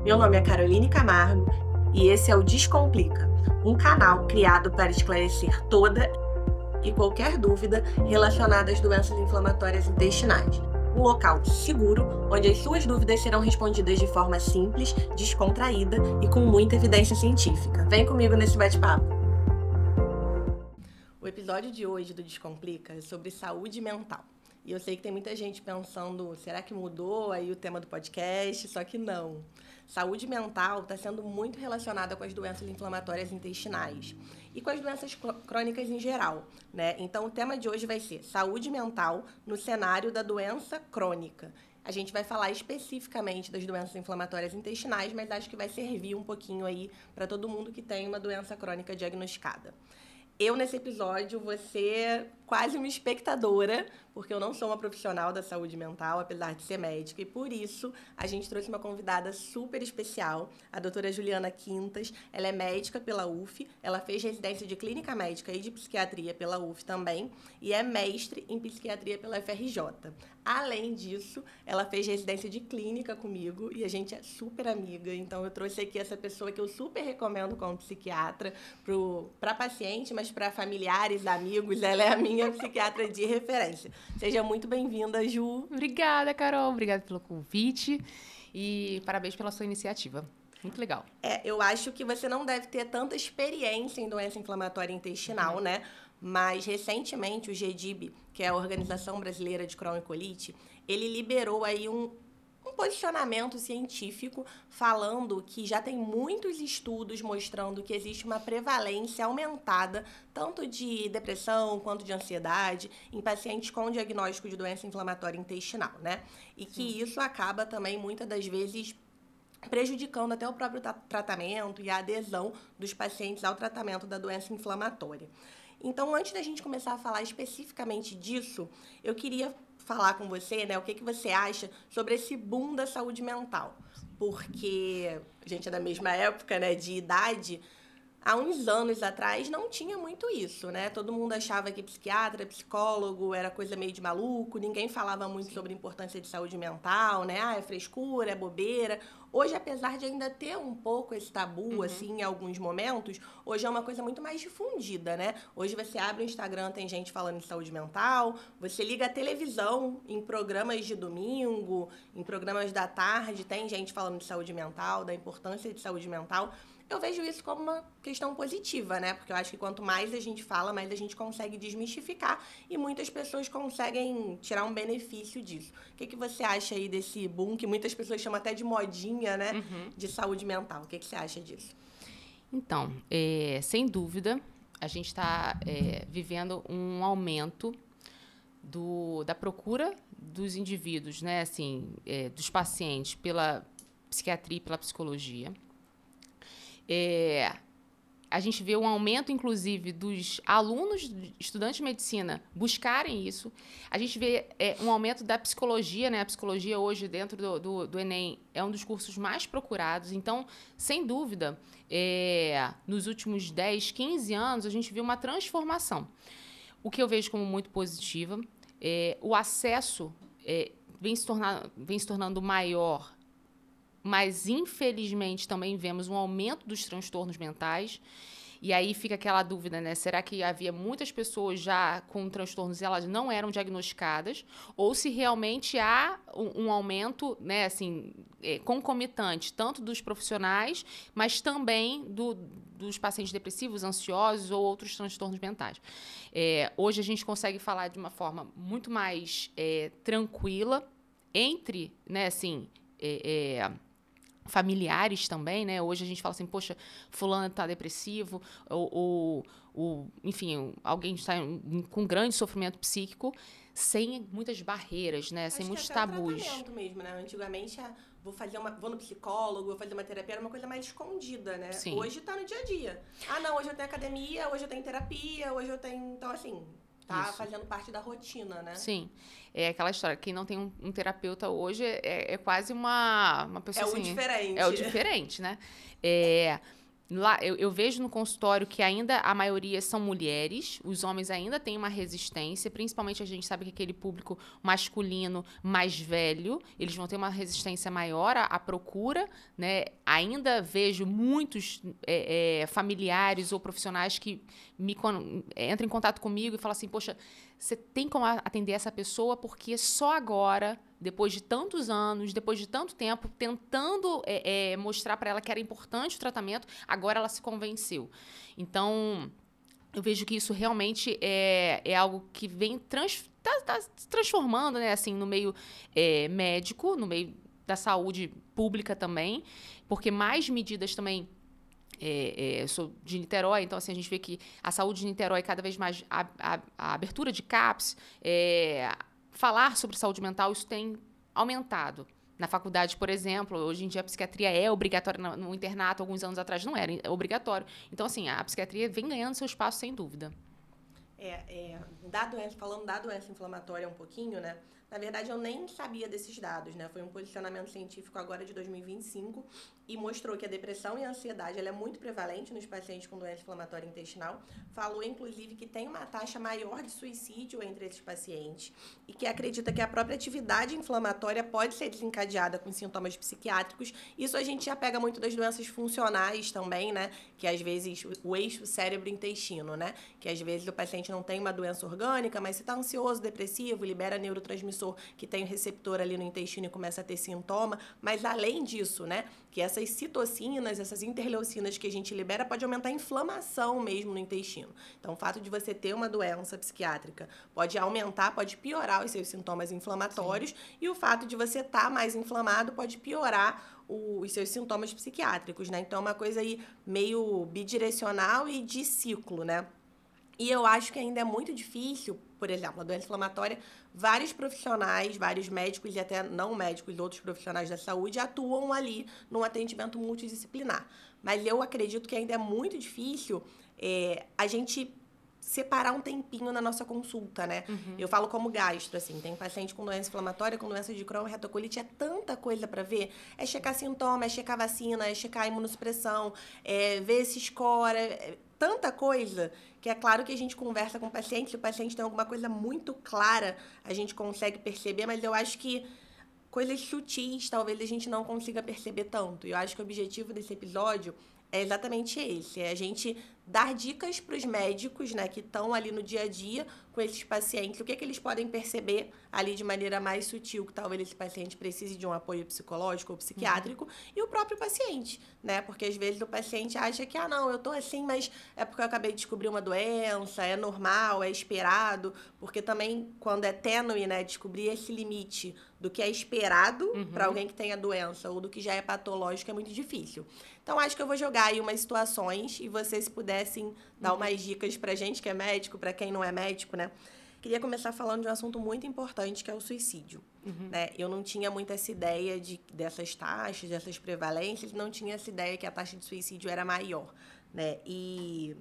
Meu nome é Caroline Camargo e esse é o Descomplica, um canal criado para esclarecer toda e qualquer dúvida relacionada às doenças inflamatórias intestinais. Um local seguro onde as suas dúvidas serão respondidas de forma simples, descontraída e com muita evidência científica. Vem comigo nesse bate-papo. O episódio de hoje do Descomplica é sobre saúde mental. E eu sei que tem muita gente pensando, será que mudou aí o tema do podcast? Só que não. Saúde mental está sendo muito relacionada com as doenças inflamatórias intestinais e com as doenças crônicas em geral, né? Então, o tema de hoje vai ser saúde mental no cenário da doença crônica. A gente vai falar especificamente das doenças inflamatórias intestinais, mas acho que vai servir um pouquinho aí para todo mundo que tem uma doença crônica diagnosticada. Eu, nesse episódio, vou ser quase uma espectadora, porque eu não sou uma profissional da saúde mental, apesar de ser médica, e por isso a gente trouxe uma convidada super especial, a doutora Juliana Quintas. Ela é médica pela UF, ela fez residência de clínica médica e de psiquiatria pela UF também, e é mestre em psiquiatria pela FRJ. Além disso, ela fez residência de clínica comigo e a gente é super amiga, então eu trouxe aqui essa pessoa que eu super recomendo como psiquiatra para paciente, mas para familiares, amigos, ela é a minha psiquiatra de referência. Seja muito bem-vinda, Ju. Obrigada, Carol. Obrigada pelo convite e parabéns pela sua iniciativa. Muito legal. Eu acho que você não deve ter tanta experiência em doença inflamatória intestinal, né? Mas, recentemente, o GDIB, que é a Organização Brasileira de Crohn e Colite, ele liberou aí um posicionamento científico falando que já tem muitos estudos mostrando que existe uma prevalência aumentada tanto de depressão quanto de ansiedade em pacientes com diagnóstico de doença inflamatória intestinal, né? E que isso acaba também, muitas das vezes, prejudicando até o próprio tratamento e a adesão dos pacientes ao tratamento da doença inflamatória. Então, antes da gente começar a falar especificamente disso, eu queria falar com você, né, o que você acha sobre esse boom da saúde mental. Porque a gente é da mesma época, né, de idade. Há uns anos atrás não tinha muito isso, né? Todo mundo achava que psiquiatra, psicólogo era coisa meio de maluco, ninguém falava muito sobre a importância de saúde mental, né? Ah, é frescura, é bobeira. Hoje, apesar de ainda ter um pouco esse tabu, assim, em alguns momentos, hoje é uma coisa muito mais difundida, né? Hoje você abre o Instagram, tem gente falando de saúde mental, você liga a televisão em programas de domingo, em programas da tarde, tem gente falando de saúde mental, da importância de saúde mental. Eu vejo isso como uma questão positiva, né? Porque eu acho que quanto mais a gente fala, mais a gente consegue desmistificar e muitas pessoas conseguem tirar um benefício disso. O que você acha aí desse boom, que muitas pessoas chamam até de modinha, né? De saúde mental. O que você acha disso? Então, sem dúvida, a gente está vivendo um aumento da procura dos indivíduos, né? Assim, dos pacientes pela psiquiatria e pela psicologia. A gente vê um aumento, inclusive, dos alunos, estudantes de medicina, buscarem isso. A gente vê um aumento da psicologia, né? A psicologia hoje, dentro do Enem, é um dos cursos mais procurados. Então, sem dúvida, nos últimos 10, 15 anos, a gente viu uma transformação. O que eu vejo como muito positiva, o acesso vem se tornando maior, mas, infelizmente, também vemos um aumento dos transtornos mentais. E aí fica aquela dúvida, né? Será que havia muitas pessoas já com transtornos e elas não eram diagnosticadas? Ou se realmente há um aumento, né, assim, concomitante, tanto dos profissionais, mas também dos pacientes depressivos, ansiosos ou outros transtornos mentais. Hoje a gente consegue falar de uma forma muito mais tranquila entre, né, assim... familiares também, né? Hoje a gente fala assim, poxa, fulano está depressivo, ou enfim, alguém está com grande sofrimento psíquico, sem muitas barreiras, né? Sem muitos tabus. Acho que tratamento mesmo, né? Antigamente, vou no psicólogo, vou fazer uma terapia, era uma coisa mais escondida, né? Sim. Hoje está no dia a dia. Ah, não, hoje eu tenho academia, hoje eu tenho terapia, hoje eu tenho... Então, assim... Tá isso. Fazendo parte da rotina, né? Sim. É aquela história, quem não tem um terapeuta hoje é quase uma pessoa assim... É o diferente. É o diferente, né? Lá, eu vejo no consultório que ainda a maioria são mulheres, os homens ainda têm uma resistência, principalmente a gente sabe que aquele público masculino mais velho, eles vão ter uma resistência maior à procura, né? Ainda vejo muitos familiares ou profissionais que entram em contato comigo e falam assim, poxa, você tem como atender essa pessoa porque só agora, depois de tantos anos, depois de tanto tempo, tentando mostrar para ela que era importante o tratamento, agora ela se convenceu. Então, eu vejo que isso realmente é algo que vem tá se transformando, né, assim, no meio médico, no meio da saúde pública também, porque mais medidas também. Eu sou de Niterói, então assim, a gente vê que a saúde de Niterói, cada vez mais a abertura de CAPs, falar sobre saúde mental, isso tem aumentado. Na faculdade, por exemplo, hoje em dia a psiquiatria é obrigatória no internato, alguns anos atrás não era obrigatório. Então, assim, a psiquiatria vem ganhando seu espaço, sem dúvida. Falando da doença inflamatória um pouquinho, né? Na verdade, eu nem sabia desses dados, né? Foi um posicionamento científico agora de 2025 e mostrou que a depressão e a ansiedade ela é muito prevalente nos pacientes com doença inflamatória intestinal. Falou, inclusive, que tem uma taxa maior de suicídio entre esses pacientes e que acredita que a própria atividade inflamatória pode ser desencadeada com sintomas psiquiátricos. Isso a gente já pega muito das doenças funcionais também, né? Que às vezes o eixo cérebro-intestino, né? Que às vezes o paciente não tem uma doença orgânica, mas se está ansioso, depressivo, libera neurotransmissor que tem um receptor ali no intestino e começa a ter sintoma. Mas além disso, né? Que essas citocinas, essas interleucinas que a gente libera pode aumentar a inflamação mesmo no intestino. Então, o fato de você ter uma doença psiquiátrica pode aumentar, pode piorar os seus sintomas inflamatórios. Sim. E o fato de você estar mais inflamado pode piorar os seus sintomas psiquiátricos, né? Então, é uma coisa aí meio bidirecional e de ciclo, né? E eu acho que ainda é muito difícil, por exemplo, a doença inflamatória, vários profissionais, vários médicos e até não médicos, outros profissionais da saúde atuam ali num atendimento multidisciplinar. Mas eu acredito que ainda é muito difícil a gente separar um tempinho na nossa consulta, né? Uhum. Eu falo como gastro, assim, tem paciente com doença inflamatória, com doença de Crohn, retocolite, é tanta coisa para ver. É checar sintoma, é checar vacina, é checar imunossupressão, ver se escora, tanta coisa que é claro que a gente conversa com o paciente, se o paciente tem alguma coisa muito clara, a gente consegue perceber, mas eu acho que coisas sutis talvez a gente não consiga perceber tanto. E eu acho que o objetivo desse episódio é exatamente esse, é a gente dar dicas para os médicos, né, que estão ali no dia a dia com esses pacientes, o que eles podem perceber ali de maneira mais sutil, que talvez esse paciente precise de um apoio psicológico ou psiquiátrico, e o próprio paciente, né, porque às vezes o paciente acha que, não, eu tô assim, mas é porque eu acabei de descobrir uma doença, é normal, é esperado, porque também quando é tênue, né, descobrir esse limite do que é esperado para alguém que tem a doença ou do que já é patológico é muito difícil. Então, acho que eu vou jogar aí umas situações e vocês pudessem dar umas dicas pra gente que é médico, pra quem não é médico, né? Queria começar falando de um assunto muito importante, que é o suicídio. Né? Eu não tinha muito essa ideia dessas taxas, dessas prevalências, não tinha essa ideia que a taxa de suicídio era maior, né? E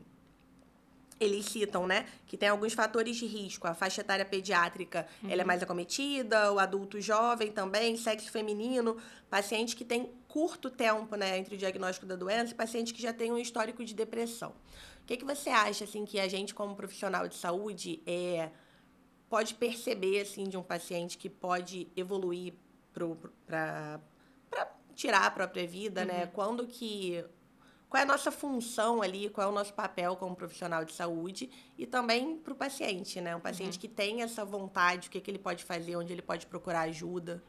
eles citam, né, que tem alguns fatores de risco. A faixa etária pediátrica, ela é mais acometida, o adulto jovem também, sexo feminino, paciente que tem curto tempo, né, entre o diagnóstico da doença e paciente que já tem um histórico de depressão. O que você acha, assim, que a gente, como profissional de saúde, pode perceber, assim, de um paciente que pode evoluir para tirar a própria vida, né? Qual é a nossa função ali, qual é o nosso papel como profissional de saúde e também para o paciente, né? Um paciente que tem essa vontade, o que ele pode fazer, onde ele pode procurar ajuda.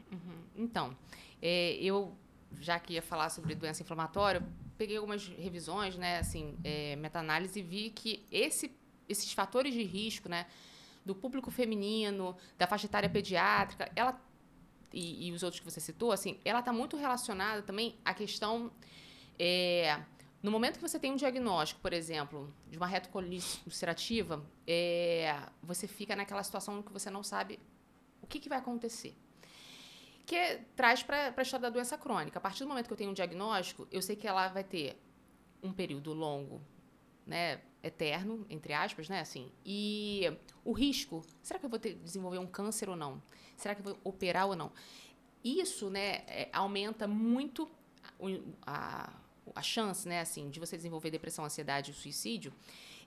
Então, eu, já que ia falar sobre doença inflamatória, peguei algumas revisões, né, assim, meta-análise, e vi que esses fatores de risco, né, do público feminino, da faixa etária pediátrica, e os outros que você citou, assim, ela está muito relacionada também à questão... no momento que você tem um diagnóstico, por exemplo, de uma retocolite ulcerativa, você fica naquela situação que você não sabe o que vai acontecer. Que traz para a história da doença crônica. A partir do momento que eu tenho um diagnóstico, eu sei que ela vai ter um período longo, né, eterno, entre aspas, né, assim, e o risco, será que eu vou desenvolver um câncer ou não? Será que eu vou operar ou não? Isso, né, aumenta muito a chance, né, assim, de você desenvolver depressão, ansiedade e suicídio,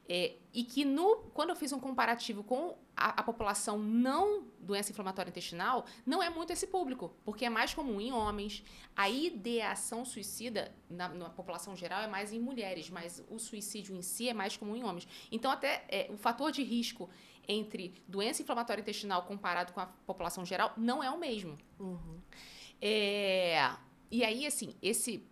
e que quando eu fiz um comparativo com a população não doença inflamatória intestinal, não é muito esse público, porque é mais comum em homens. A ideação suicida na população geral é mais em mulheres, mas o suicídio em si é mais comum em homens. Então, até o fator de risco entre doença inflamatória intestinal comparado com a população geral não é o mesmo. Uhum. E aí, assim, esse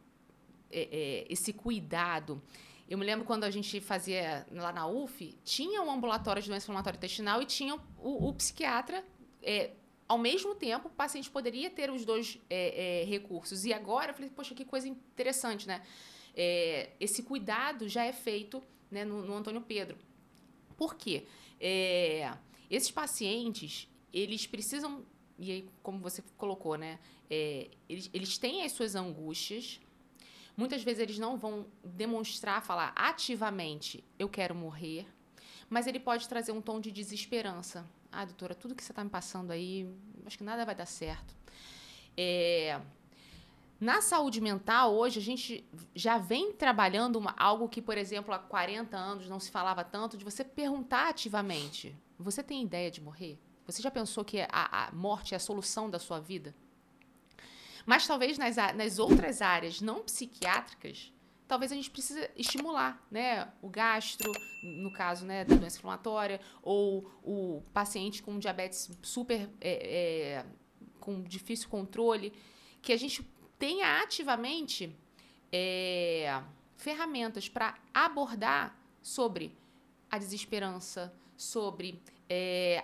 cuidado... Eu me lembro quando a gente fazia lá na UF, tinha um ambulatório de doença inflamatória intestinal e tinha o psiquiatra. Ao mesmo tempo, o paciente poderia ter os dois recursos. E agora, eu falei, poxa, que coisa interessante, né? Esse cuidado já é feito, né, no Antônio Pedro. Por quê? Esses pacientes, eles precisam, e aí, como você colocou, né? Eles têm as suas angústias. Muitas vezes eles não vão demonstrar, falar ativamente, eu quero morrer, mas ele pode trazer um tom de desesperança. Ah, doutora, tudo que você está me passando aí, acho que nada vai dar certo. Na saúde mental, hoje, a gente já vem trabalhando algo que, por exemplo, há 40 anos não se falava tanto, de você perguntar ativamente, você tem ideia de morrer? Você já pensou que a morte é a solução da sua vida? Mas talvez nas outras áreas não psiquiátricas, talvez a gente precise estimular, né, o gastro, no caso, né, da doença inflamatória, ou o paciente com diabetes super com difícil controle, que a gente tenha ativamente ferramentas para abordar sobre a desesperança, sobre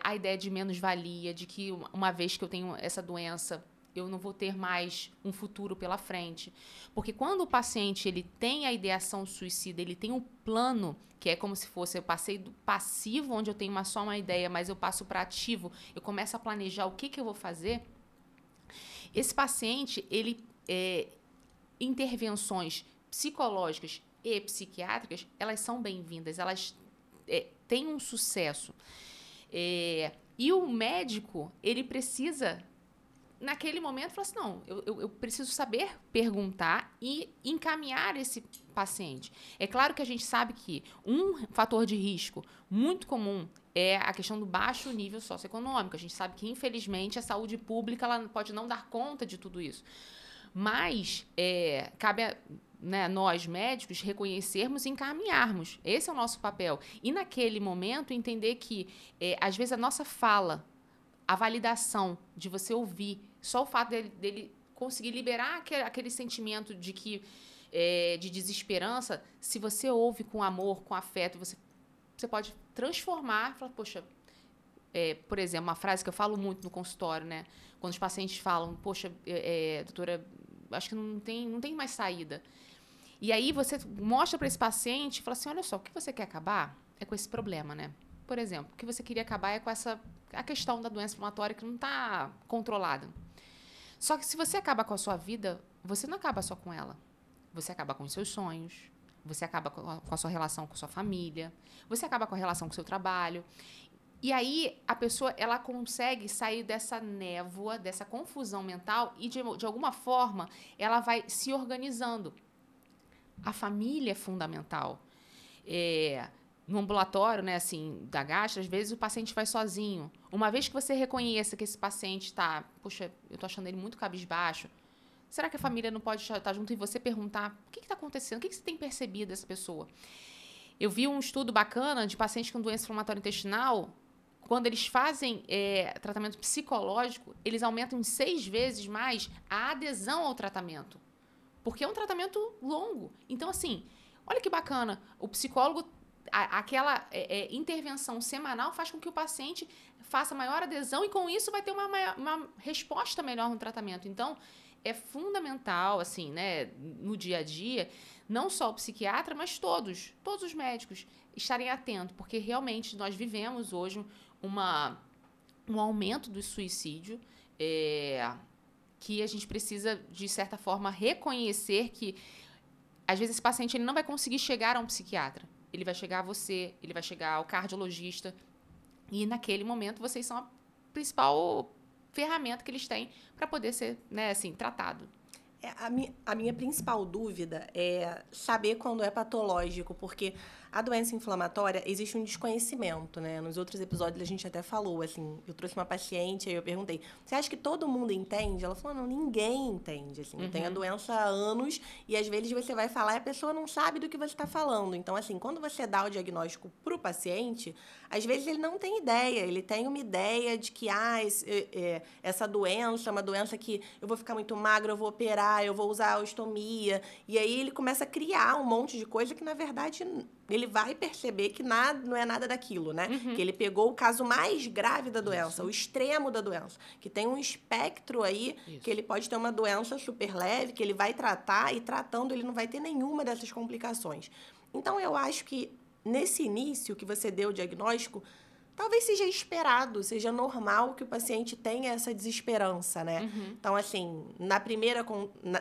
a ideia de menos-valia, de que uma vez que eu tenho essa doença, eu não vou ter mais um futuro pela frente. Porque quando o paciente ele tem a ideação suicida, ele tem um plano, que é como se fosse, eu passei do passivo, onde eu tenho só uma ideia, mas eu passo para ativo, eu começo a planejar o que eu vou fazer. Esse paciente, intervenções psicológicas e psiquiátricas, elas são bem-vindas, elas têm um sucesso. E o médico, ele precisa... naquele momento, falou assim, não, eu preciso saber perguntar e encaminhar esse paciente. É claro que a gente sabe que um fator de risco muito comum é a questão do baixo nível socioeconômico. A gente sabe que, infelizmente, a saúde pública ela pode não dar conta de tudo isso. Mas cabe a nós, médicos, reconhecermos e encaminharmos. Esse é o nosso papel. E, naquele momento, entender que, às vezes, a nossa fala, a validação de você ouvir, só o fato dele conseguir liberar aquele sentimento de de desesperança, se você ouve com amor, com afeto, você pode transformar e falar, poxa, por exemplo, uma frase que eu falo muito no consultório, né? Quando os pacientes falam, poxa, doutora, acho que não tem mais saída. E aí você mostra para esse paciente e fala assim, olha só, o que você quer acabar é com esse problema, né? Por exemplo, o que você queria acabar é com a questão da doença inflamatória que não está controlada. Só que se você acaba com a sua vida, você não acaba só com ela. Você acaba com os seus sonhos, você acaba com a sua relação com a sua família, você acaba com a relação com o seu trabalho. E aí a pessoa ela consegue sair dessa névoa, dessa confusão mental e, de alguma forma, ela vai se organizando. A família é fundamental. No ambulatório, né, assim, da gastro, às vezes o paciente vai sozinho. Uma vez que você reconheça que esse paciente está, poxa, eu estou achando ele muito cabisbaixo, será que a família não pode estar junto e você perguntar o que está acontecendo? O que você tem percebido dessa pessoa? Eu vi um estudo bacana de pacientes com doença inflamatória intestinal. Quando eles fazem tratamento psicológico, eles aumentam em 6 vezes mais a adesão ao tratamento. Porque é um tratamento longo. Então, assim, olha que bacana. O psicólogo, aquela intervenção semanal faz com que o paciente faça maior adesão e, com isso, vai ter uma resposta melhor no tratamento. Então, é fundamental, assim, né, no dia a dia, não só o psiquiatra, mas todos os médicos estarem atentos, porque realmente nós vivemos hoje um aumento do suicídio, que a gente precisa, de certa forma, reconhecer que, às vezes, esse paciente ele não vai conseguir chegar a um psiquiatra. Ele vai chegar a você, ele vai chegar ao cardiologista, e, naquele momento, vocês são a principal ferramenta que eles têm para poder ser, né, assim, tratado. A minha principal dúvida é saber quando é patológico, porque a doença inflamatória existe um desconhecimento, né? Nos outros episódios a gente até falou, assim, eu trouxe uma paciente, aí eu perguntei, você acha que todo mundo entende? Ela falou, não, ninguém entende, assim, eu tenho a doença há anos e às vezes você vai falar e a pessoa não sabe do que você está falando. Então, assim, quando você dá o diagnóstico para o paciente, às vezes ele não tem ideia, ele tem uma ideia de que, essa doença é uma doença que eu vou ficar muito magra, eu vou operar, eu vou usar a ostomia, e aí ele começa a criar um monte de coisa que, na verdade, ele vai perceber que não é nada daquilo, né? Que ele pegou o caso mais grave da doença, o extremo da doença, que tem um espectro aí, que ele pode ter uma doença super leve, que ele vai tratar, e tratando ele não vai ter nenhuma dessas complicações. Então, eu acho que nesse início que você deu o diagnóstico, talvez seja esperado, seja normal que o paciente tenha essa desesperança, né? Então, assim,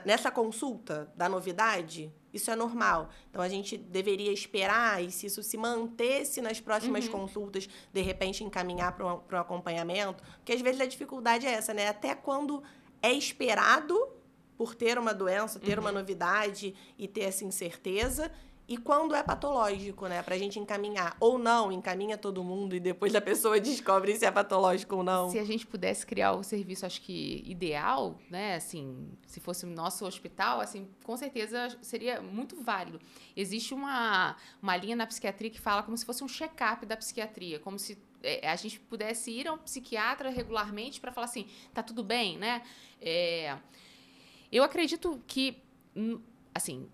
nessa consulta da novidade, isso é normal. Então, a gente deveria esperar e se isso se mantesse nas próximas consultas, de repente encaminhar para um acompanhamento. Porque, às vezes, a dificuldade é essa, né? Até quando é esperado por ter uma doença, ter uma novidade e ter essa incerteza. E quando é patológico, né? Pra gente encaminhar. Ou não, encaminha todo mundo e depois a pessoa descobre se é patológico ou não. Se a gente pudesse criar o serviço, acho que ideal, né? Assim, se fosse o nosso hospital, assim, com certeza seria muito válido. Existe uma linha na psiquiatria que fala como se fosse um check-up da psiquiatria, como se a gente pudesse ir a um psiquiatra regularmente para falar assim, tá tudo bem, né? Eu acredito que... Assim,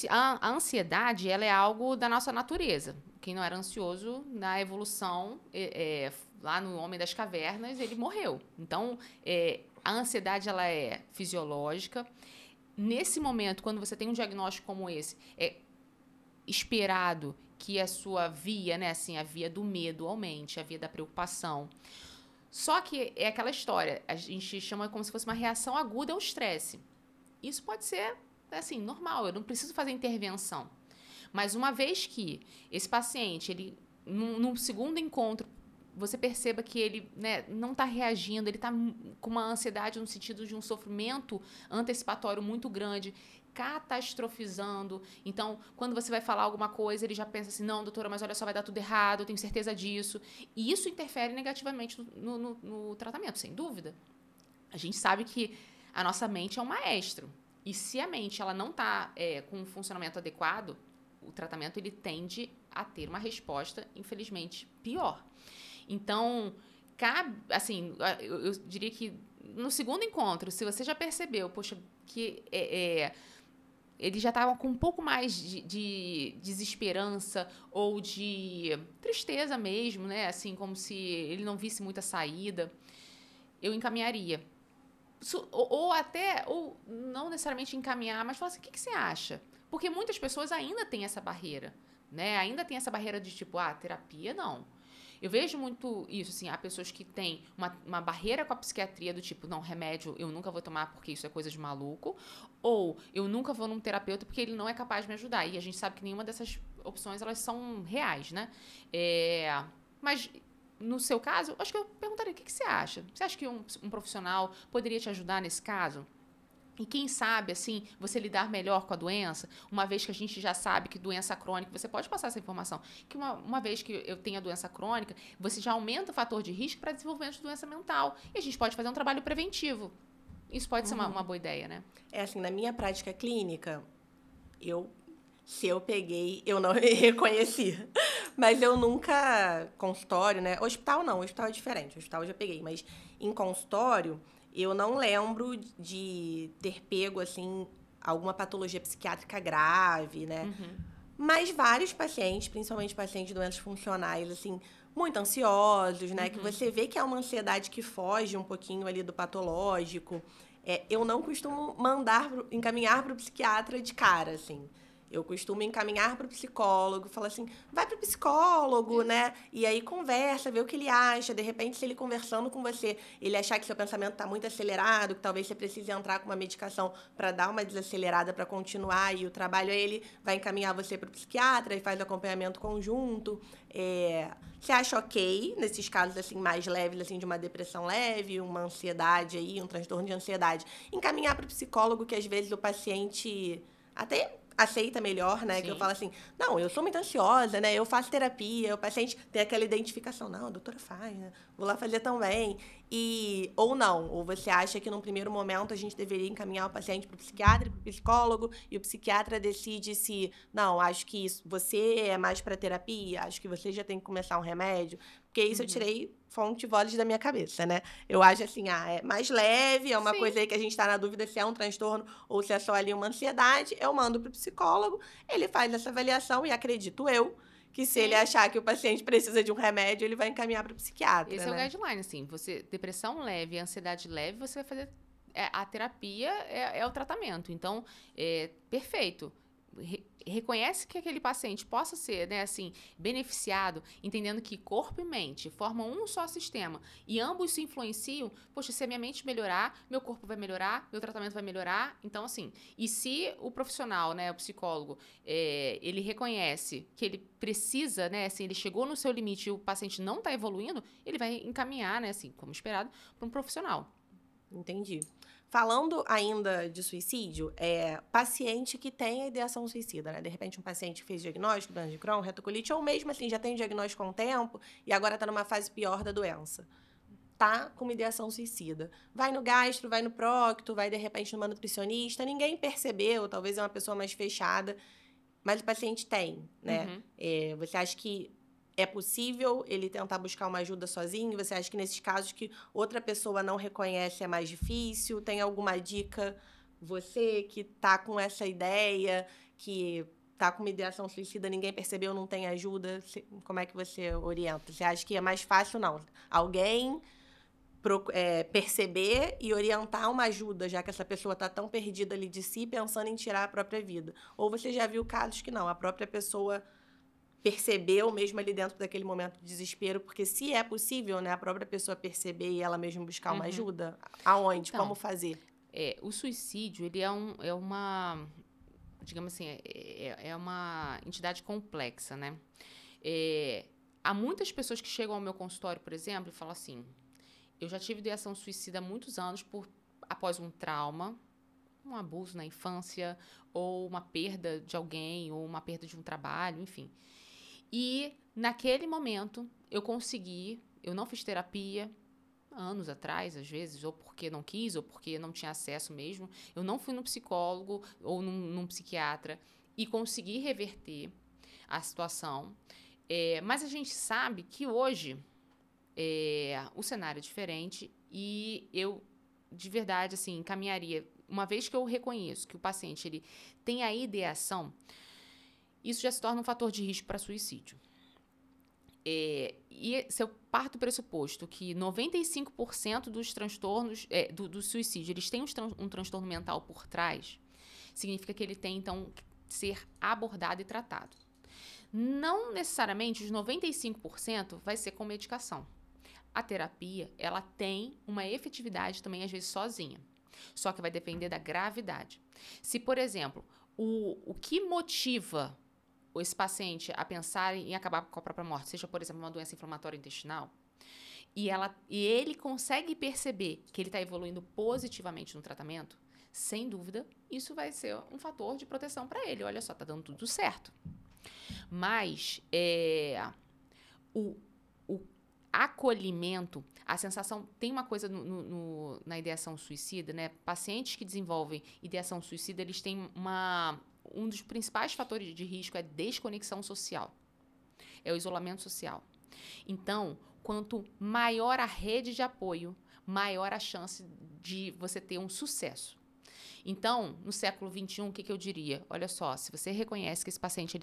a ansiedade, ela é algo da nossa natureza. Quem não era ansioso, na evolução, lá no Homem das Cavernas, ele morreu. Então, a ansiedade, ela é fisiológica. Nesse momento, quando você tem um diagnóstico como esse, é esperado que a sua via, né, assim, a via do medo aumente, a via da preocupação. Só que é aquela história, a gente chama como se fosse uma reação aguda ao estresse. Isso pode ser... assim, normal, eu não preciso fazer intervenção. Mas uma vez que esse paciente, ele, num segundo encontro, você perceba que ele, né, não está reagindo, ele está com uma ansiedade no sentido de um sofrimento antecipatório muito grande, catastrofizando. Então, quando você vai falar alguma coisa, ele já pensa assim, não, doutora, mas olha só, vai dar tudo errado, eu tenho certeza disso. E isso interfere negativamente no tratamento, sem dúvida. A gente sabe que a nossa mente é um maestro. E se a mente ela não está com um funcionamento adequado, o tratamento ele tende a ter uma resposta, infelizmente, pior. Então, assim, eu diria que no segundo encontro, se você já percebeu, poxa, que ele já estava com um pouco mais de desesperança ou de tristeza mesmo, né? Assim, como se ele não visse muita saída, eu encaminharia. Ou não necessariamente encaminhar, mas falar assim, o que você acha? Porque muitas pessoas ainda têm essa barreira, né? Ainda tem essa barreira de tipo, terapia, não. Eu vejo muito isso, assim, há pessoas que têm uma barreira com a psiquiatria do tipo, não, remédio eu nunca vou tomar porque isso é coisa de maluco, ou eu nunca vou num terapeuta porque ele não é capaz de me ajudar. E a gente sabe que nenhuma dessas opções, elas são reais, né? Mas... no seu caso, acho que eu perguntaria, o que você acha? Você acha que um profissional poderia te ajudar nesse caso? E quem sabe, assim, você lidar melhor com a doença, uma vez que a gente já sabe que doença crônica, você pode passar essa informação, que uma vez que eu tenho a doença crônica, você já aumenta o fator de risco para desenvolvimento de doença mental. E a gente pode fazer um trabalho preventivo. Isso pode ser uma boa ideia, né? Assim, na minha prática clínica, se eu peguei, eu não reconheci. Mas eu nunca, consultório, né? Hospital não, hospital é diferente. Hospital eu já peguei, mas em consultório, eu não lembro de ter pego, assim, alguma patologia psiquiátrica grave, né? Mas vários pacientes, principalmente pacientes de doenças funcionais, assim, muito ansiosos, né? Que você vê que é uma ansiedade que foge um pouquinho ali do patológico. Eu não costumo encaminhar para o psiquiatra de cara, assim. Eu costumo encaminhar para o psicólogo, falar assim, vai para o psicólogo, né? E aí conversa, vê o que ele acha. De repente, se ele conversando com você, ele achar que seu pensamento está muito acelerado, que talvez você precise entrar com uma medicação para dar uma desacelerada, para continuar, e o trabalho aí ele vai encaminhar você para o psiquiatra e faz acompanhamento conjunto. Você acha ok, nesses casos assim mais leves, assim, de uma depressão leve, uma ansiedade aí, um transtorno de ansiedade, encaminhar para o psicólogo, que às vezes o paciente até aceita melhor, né? Sim. Que eu falo assim, não, eu sou muito ansiosa, né? Eu faço terapia, o paciente tem aquela identificação, não, a doutora faz, né? Vou lá fazer também. Ou não, ou você acha que num primeiro momento a gente deveria encaminhar o paciente para o psiquiatra, para o psicólogo, e o psiquiatra decide se, não, acho que você é mais para terapia, acho que você já tem que começar um remédio, porque isso eu tirei fonte vozes da minha cabeça, né? Eu acho assim, é mais leve, é uma Sim. coisa aí que a gente está na dúvida se é um transtorno ou se é só ali uma ansiedade, eu mando para o psicólogo, ele faz essa avaliação e acredito eu que se ele achar que o paciente precisa de um remédio, ele vai encaminhar para o psiquiatra, Esse né? é o guideline, assim, depressão leve, ansiedade leve, você vai fazer, a terapia é o tratamento, então, perfeito. Reconhece que aquele paciente possa ser, né, assim, beneficiado, entendendo que corpo e mente formam um só sistema e ambos se influenciam. Poxa, se a minha mente melhorar, meu corpo vai melhorar, meu tratamento vai melhorar. Então, assim, e se o profissional, né, o psicólogo, ele reconhece que ele precisa, né, assim, ele chegou no seu limite e o paciente não está evoluindo, ele vai encaminhar, né, assim, como esperado, para um profissional. Entendi. Falando ainda de suicídio, paciente que tem a ideação suicida, né? De repente, um paciente que fez diagnóstico, doença de Crohn, retocolite, ou mesmo assim, já tem diagnóstico há um tempo e agora está numa fase pior da doença. Tá com uma ideação suicida. Vai no gastro, vai no procto, vai de repente numa nutricionista, ninguém percebeu, talvez é uma pessoa mais fechada, mas o paciente tem, né? Você acha que é possível ele tentar buscar uma ajuda sozinho? Você acha que nesses casos que outra pessoa não reconhece é mais difícil? Tem alguma dica? Você que tá com essa ideia, que tá com uma ideação suicida, ninguém percebeu, não tem ajuda, como é que você orienta? Você acha que é mais fácil, não? Alguém perceber e orientar uma ajuda, já que essa pessoa está tão perdida ali de si, pensando em tirar a própria vida. Ou você já viu casos que não, a própria pessoa percebeu mesmo ali dentro daquele momento de desespero, porque se é possível, né, a própria pessoa perceber e ela mesma buscar uma ajuda, aonde, Então, como fazer? O suicídio, ele é uma, digamos assim, é uma entidade complexa, né? Há muitas pessoas que chegam ao meu consultório, por exemplo, e falam assim, eu já tive ideação suicida há muitos anos após um trauma, um abuso na infância, ou uma perda de alguém, ou uma perda de um trabalho, enfim. E naquele momento eu não fiz terapia, anos atrás, às vezes, ou porque não quis, ou porque não tinha acesso mesmo. Eu não fui no psicólogo ou num psiquiatra e consegui reverter a situação. Mas a gente sabe que hoje o cenário é diferente e eu, de verdade, assim, encaminharia. Uma vez que eu reconheço que o paciente ele tem a ideação, isso já se torna um fator de risco para suicídio. E se eu parto do pressuposto que 95% dos transtornos, do suicídio, eles têm um transtorno mental por trás, significa que ele tem, então, que ser abordado e tratado. Não necessariamente os 95% vai ser com medicação. A terapia, ela tem uma efetividade também, às vezes, sozinha. Só que vai depender da gravidade. Se, por exemplo, o que motiva esse paciente a pensar em acabar com a própria morte, seja, por exemplo, uma doença inflamatória intestinal, e ele consegue perceber que ele está evoluindo positivamente no tratamento, sem dúvida, isso vai ser um fator de proteção para ele. Olha só, está dando tudo certo. Mas o acolhimento, a sensação... Tem uma coisa na ideação suicida, né? Pacientes que desenvolvem ideação suicida, eles têm um dos principais fatores de risco é desconexão social. É o isolamento social. Então, quanto maior a rede de apoio, maior a chance de você ter um sucesso. Então, no século XXI, o que eu diria? Olha só, se você reconhece que esse paciente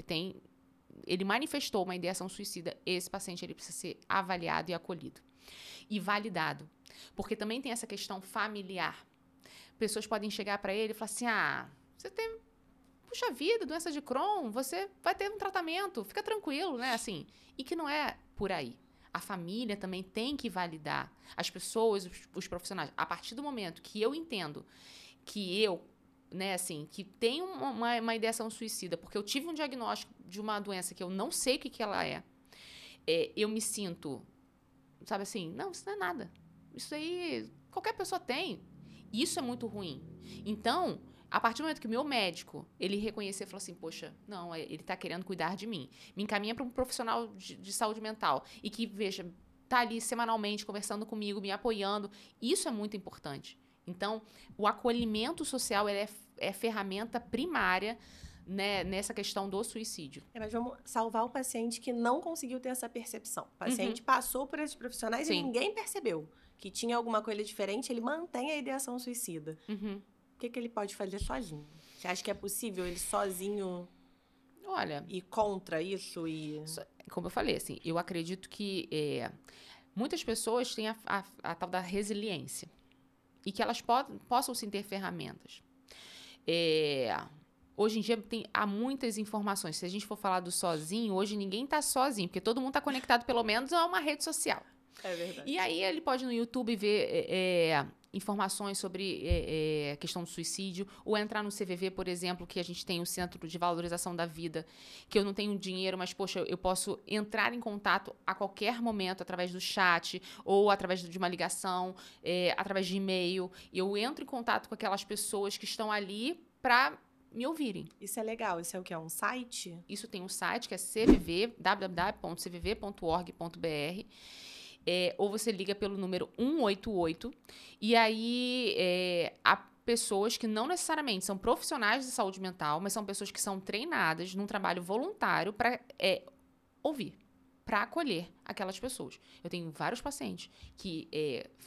ele manifestou uma ideação suicida, esse paciente ele precisa ser avaliado e acolhido. E validado. Porque também tem essa questão familiar. Pessoas podem chegar para ele e falar assim, você tem... poxa vida, doença de Crohn, você vai ter um tratamento, fica tranquilo, né? Assim, e que não é por aí. A família também tem que validar as pessoas, os profissionais. A partir do momento que eu entendo que eu, né, assim, que tenho uma ideação suicida, porque eu tive um diagnóstico de uma doença que eu não sei o que ela eu me sinto, sabe assim, não, isso não é nada. Isso aí, qualquer pessoa tem. Isso é muito ruim. Então, a partir do momento que o meu médico, ele reconhecer e falou assim, poxa, não, ele está querendo cuidar de mim, me encaminha para um profissional de saúde mental e que, veja, tá ali semanalmente conversando comigo, me apoiando, isso é muito importante. Então, o acolhimento social ele é ferramenta primária, né, nessa questão do suicídio. Mas vamos salvar o paciente que não conseguiu ter essa percepção. O paciente passou por esses profissionais e ninguém percebeu que tinha alguma coisa diferente, ele mantém a ideação suicida. O que ele pode fazer sozinho? Você acha que é possível ele sozinho ir contra isso? Como eu falei, assim, eu acredito que muitas pessoas têm a tal da resiliência e que elas possam sim ter ferramentas. Hoje em dia há muitas informações. Se a gente for falar do sozinho, hoje ninguém está sozinho, porque todo mundo está conectado pelo menos a uma rede social. É verdade. E aí ele pode no YouTube ver informações sobre a questão do suicídio, ou entrar no CVV, por exemplo, que a gente tem o Centro de Valorização da Vida, que eu não tenho dinheiro, mas, poxa, eu posso entrar em contato a qualquer momento através do chat, ou através de uma ligação, através de e-mail. Eu entro em contato com aquelas pessoas que estão ali para me ouvirem. Isso é legal. Isso é o que? É um site? Isso tem um site que é CVV, www.cvv.org.br. Ou você liga pelo número 188, e aí há pessoas que não necessariamente são profissionais de saúde mental, mas são pessoas que são treinadas num trabalho voluntário para ouvir, para acolher aquelas pessoas. Eu tenho vários pacientes que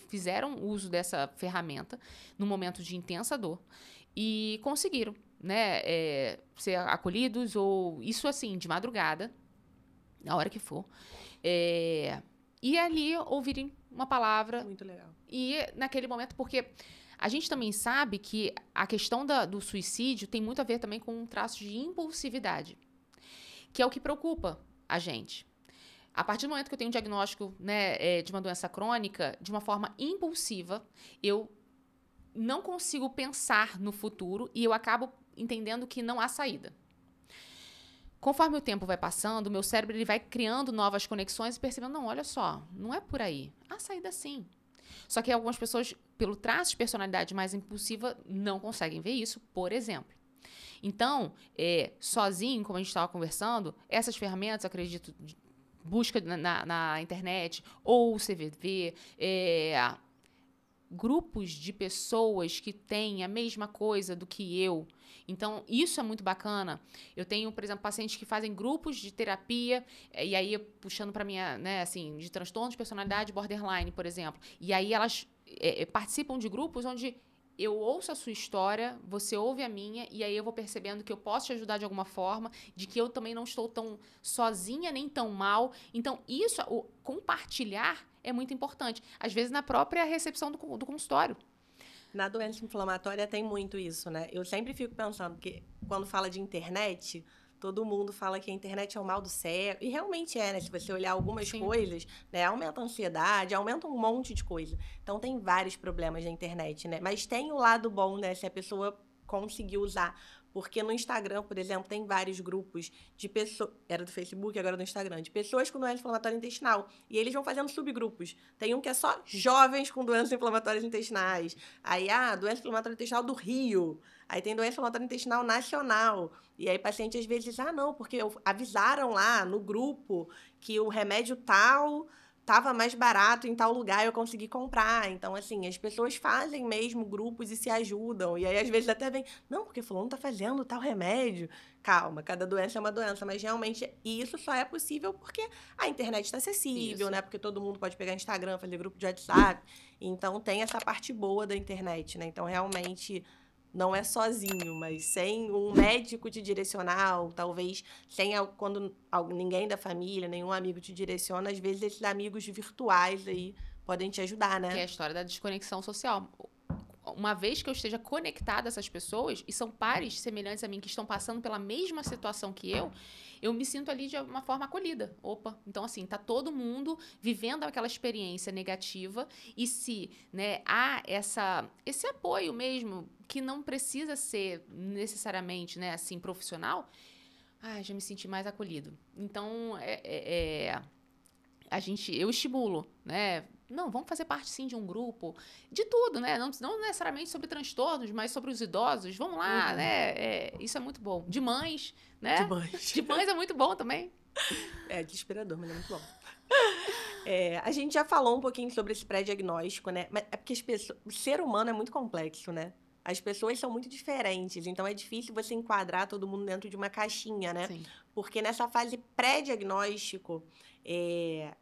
fizeram uso dessa ferramenta num momento de intensa dor e conseguiram, né, ser acolhidos, ou isso assim, de madrugada, na hora que for, e ali ouvirem uma palavra. Muito legal. E naquele momento, porque a gente também sabe que a questão do suicídio tem muito a ver também com um traço de impulsividade, que é o que preocupa a gente. A partir do momento que eu tenho um diagnóstico, né, de uma doença crônica, de uma forma impulsiva, eu não consigo pensar no futuro e eu acabo entendendo que não há saída. Conforme o tempo vai passando, o meu cérebro ele vai criando novas conexões e percebendo, não, olha só, não é por aí. Há saída sim. Só que algumas pessoas, pelo traço de personalidade mais impulsiva, não conseguem ver isso, por exemplo. Então, sozinho, como a gente estava conversando, essas ferramentas, acredito, busca na internet, ou o CVV, grupos de pessoas que têm a mesma coisa do que eu. Então, isso é muito bacana. Eu tenho, por exemplo, pacientes que fazem grupos de terapia, e aí puxando para minha, né, assim, de transtorno de personalidade borderline, por exemplo. E aí elas participam de grupos onde eu ouço a sua história, você ouve a minha, e aí eu vou percebendo que eu posso te ajudar de alguma forma, de que eu também não estou tão sozinha nem tão mal. Então, isso, o compartilhar é muito importante. Às vezes, na própria recepção do consultório. Na doença inflamatória tem muito isso, né? Eu sempre fico pensando que quando fala de internet, todo mundo fala que a internet é o mal do século. E realmente é, né? Se você olhar algumas coisas, né? Aumenta a ansiedade, aumenta um monte de coisa. Então, tem vários problemas na internet, né? Mas tem o lado bom, né? Se a pessoa conseguir usar. Porque no Instagram, por exemplo, tem vários grupos de pessoas... Era do Facebook, agora do Instagram. De pessoas com doença inflamatória intestinal. E eles vão fazendo subgrupos. Tem um que é só jovens com doenças inflamatórias intestinais. Aí, doença inflamatória intestinal do Rio. Aí tem doença inflamatória intestinal nacional. E aí paciente às vezes diz, não, porque avisaram lá no grupo que o remédio tal estava mais barato em tal lugar, eu consegui comprar. Então, assim, as pessoas fazem mesmo grupos e se ajudam. E aí, às vezes, até vem, não, porque fulano tá fazendo tal remédio. Calma, cada doença é uma doença. Mas, realmente, isso só é possível porque a internet está acessível, né? Porque todo mundo pode pegar Instagram, fazer grupo de WhatsApp. Então, tem essa parte boa da internet, né? Então, realmente... não é sozinho, mas sem um médico te direcionar, ou talvez quando ninguém da família, nenhum amigo te direciona, às vezes esses amigos virtuais aí podem te ajudar, né? Que é a história da desconexão social. uma vez que eu esteja conectada a essas pessoas, e são pares semelhantes a mim que estão passando pela mesma situação que eu me sinto ali de uma forma acolhida. Opa, então assim, tá todo mundo vivendo aquela experiência negativa e se, né, há esse apoio mesmo, que não precisa ser necessariamente, né, assim, profissional, já me senti mais acolhido. Então, eu estimulo, né? Não, vamos fazer parte, sim, de um grupo, de tudo, né? Não necessariamente sobre transtornos, mas sobre os idosos. Vamos lá, né? Isso é muito bom. De mães, né? De mães. De mães é muito bom também. É desesperador, mas é muito bom. A gente já falou um pouquinho sobre esse pré-diagnóstico, né? Mas é porque o ser humano é muito complexo, né? As pessoas são muito diferentes, então é difícil você enquadrar todo mundo dentro de uma caixinha, né? Sim. Porque nessa fase pré-diagnóstico,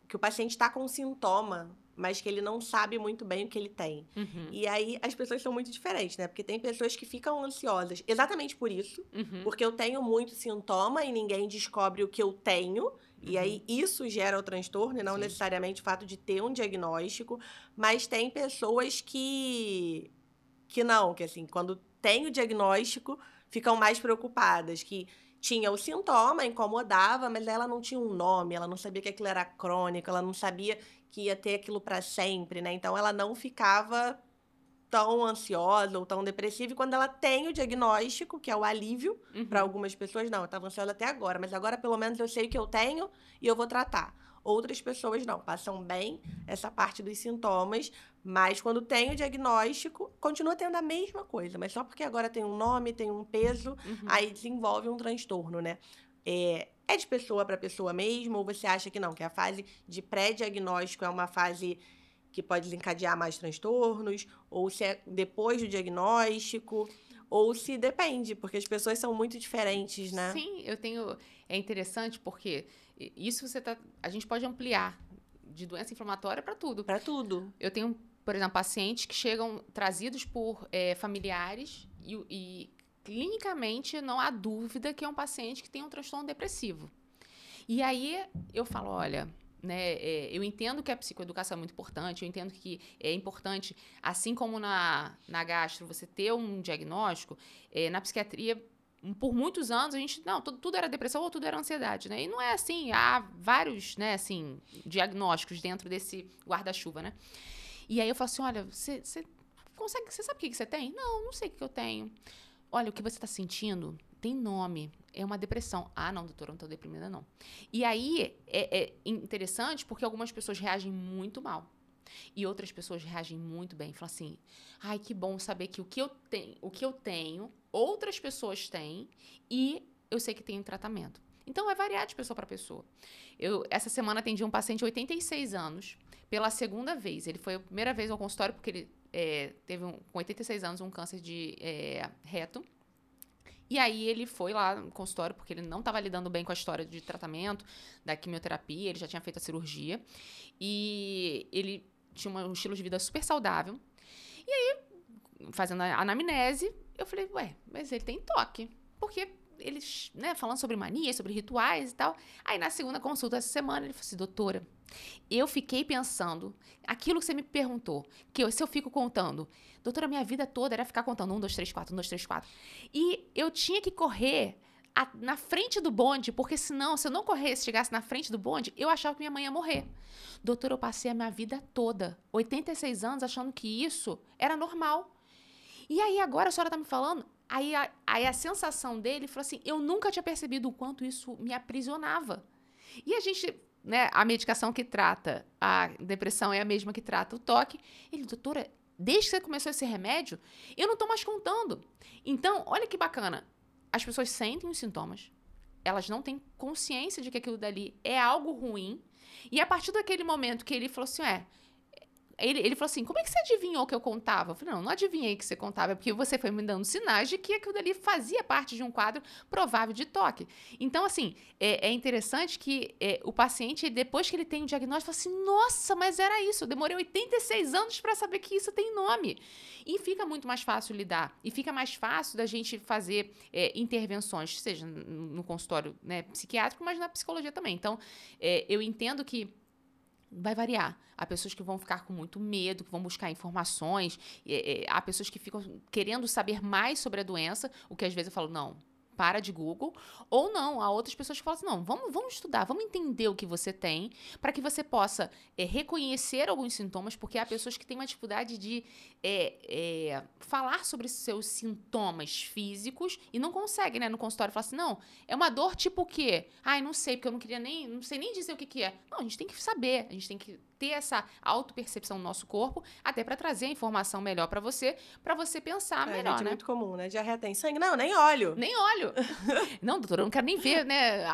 que o paciente está com um sintoma, mas que ele não sabe muito bem o que ele tem. Uhum. E aí as pessoas são muito diferentes, né? Porque tem pessoas que ficam ansiosas exatamente por isso, porque eu tenho muito sintoma e ninguém descobre o que eu tenho. E aí isso gera o transtorno, e não necessariamente o fato de ter um diagnóstico. Mas tem pessoas que não, que assim, quando tem o diagnóstico, ficam mais preocupadas, que tinha o sintoma, incomodava, mas ela não tinha um nome, ela não sabia que aquilo era crônico, ela não sabia que ia ter aquilo para sempre, né? Então, ela não ficava tão ansiosa ou tão depressiva. E quando ela tem o diagnóstico, que é o alívio, para algumas pessoas, não, eu estava ansiosa até agora, mas agora pelo menos eu sei o que eu tenho e eu vou tratar. Outras pessoas não, passam bem essa parte dos sintomas, mas quando tem o diagnóstico, continua tendo a mesma coisa, mas só porque agora tem um nome, tem um peso, aí desenvolve um transtorno, né? É de pessoa para pessoa mesmo, ou você acha que não, que a fase de pré-diagnóstico é uma fase que pode desencadear mais transtornos, ou se é depois do diagnóstico, ou se depende, porque as pessoas são muito diferentes, né? Sim, é interessante porque isso a gente pode ampliar de doença inflamatória para tudo. Para tudo. Eu tenho, por exemplo, pacientes que chegam trazidos por familiares e clinicamente não há dúvida que é um paciente que tem um transtorno depressivo. E aí eu falo, olha, né, eu entendo que a psicoeducação é muito importante, eu entendo que é importante, assim como na gastro, você ter um diagnóstico, na psiquiatria, por muitos anos, a gente, não, tudo era depressão ou tudo era ansiedade, né? E não é assim, há vários, né, assim, diagnósticos dentro desse guarda-chuva, né? E aí eu falo assim, olha, você sabe o que você tem? Não sei o que eu tenho. Olha, o que você está sentindo tem nome, é uma depressão. Ah, não, doutora, eu não estou deprimida, não. E aí é interessante porque algumas pessoas reagem muito mal. E outras pessoas reagem muito bem. Falam assim, ai, que bom saber que o que eu tenho, outras pessoas têm e eu sei que tem um tratamento. Então, vai variar de pessoa para pessoa. Essa semana atendi um paciente de 86 anos, pela segunda vez. Ele foi a primeira vez ao consultório porque ele teve, com 86 anos, um câncer de reto. E aí ele foi lá no consultório porque ele não estava lidando bem com a história de tratamento, da quimioterapia, ele já tinha feito a cirurgia. E ele tinha um estilo de vida super saudável. E aí, fazendo a anamnese, eu falei, mas ele tem toque. Porque eles, né, falando sobre manias, sobre rituais e tal. Aí, na segunda consulta essa semana, ele falou assim, doutora, eu fiquei pensando, aquilo que você me perguntou, se eu fico contando, doutora, minha vida toda era ficar contando 1, 2, 3, 4, 1, 2, 3, 4. E eu tinha que correr na frente do bonde, porque senão, se eu não corresse, chegasse na frente do bonde, eu achava que minha mãe ia morrer. Doutora, eu passei a minha vida toda, 86 anos, achando que isso era normal. E aí, agora a senhora tá me falando, aí a sensação dele falou assim, eu nunca tinha percebido o quanto isso me aprisionava. E a gente, né, a medicação que trata a depressão é a mesma que trata o toque. Ele, doutora, desde que você começou esse remédio, eu não tô mais contando. Então, olha que bacana. As pessoas sentem os sintomas, elas não têm consciência de que aquilo dali é algo ruim. E a partir daquele momento que ele falou assim, ele falou assim, como é que você adivinhou que eu contava? Eu falei, não adivinhei que você contava, é porque você foi me dando sinais de que aquilo dali fazia parte de um quadro provável de toque. Então, assim, é interessante que o paciente, depois que ele tem o diagnóstico, fala assim, nossa, mas era isso, eu demorei 86 anos para saber que isso tem nome. E fica muito mais fácil lidar. E fica mais fácil da gente fazer intervenções, seja no consultório, né, psiquiátrico, mas na psicologia também. Então, eu entendo que vai variar. Há pessoas que vão ficar com muito medo, que vão buscar informações. Há pessoas que ficam querendo saber mais sobre a doença, o que às vezes eu falo, não, para de Google. Ou não, há outras pessoas que falam assim, não, vamos estudar, vamos entender o que você tem, para que você possa reconhecer alguns sintomas, porque há pessoas que têm uma dificuldade de falar sobre seus sintomas físicos e não conseguem, né, no consultório, falar assim, não, é uma dor tipo o quê? Ai, não sei, porque eu não sei nem dizer o que é. Não, a gente tem que saber, a gente tem que ter essa autopercepção no nosso corpo, até para trazer a informação melhor para você pensar melhor, gente, né? É muito comum, né? Diarreia tem sangue? Não, nem olho. Nem olho. Não, doutora, eu não quero nem ver, né?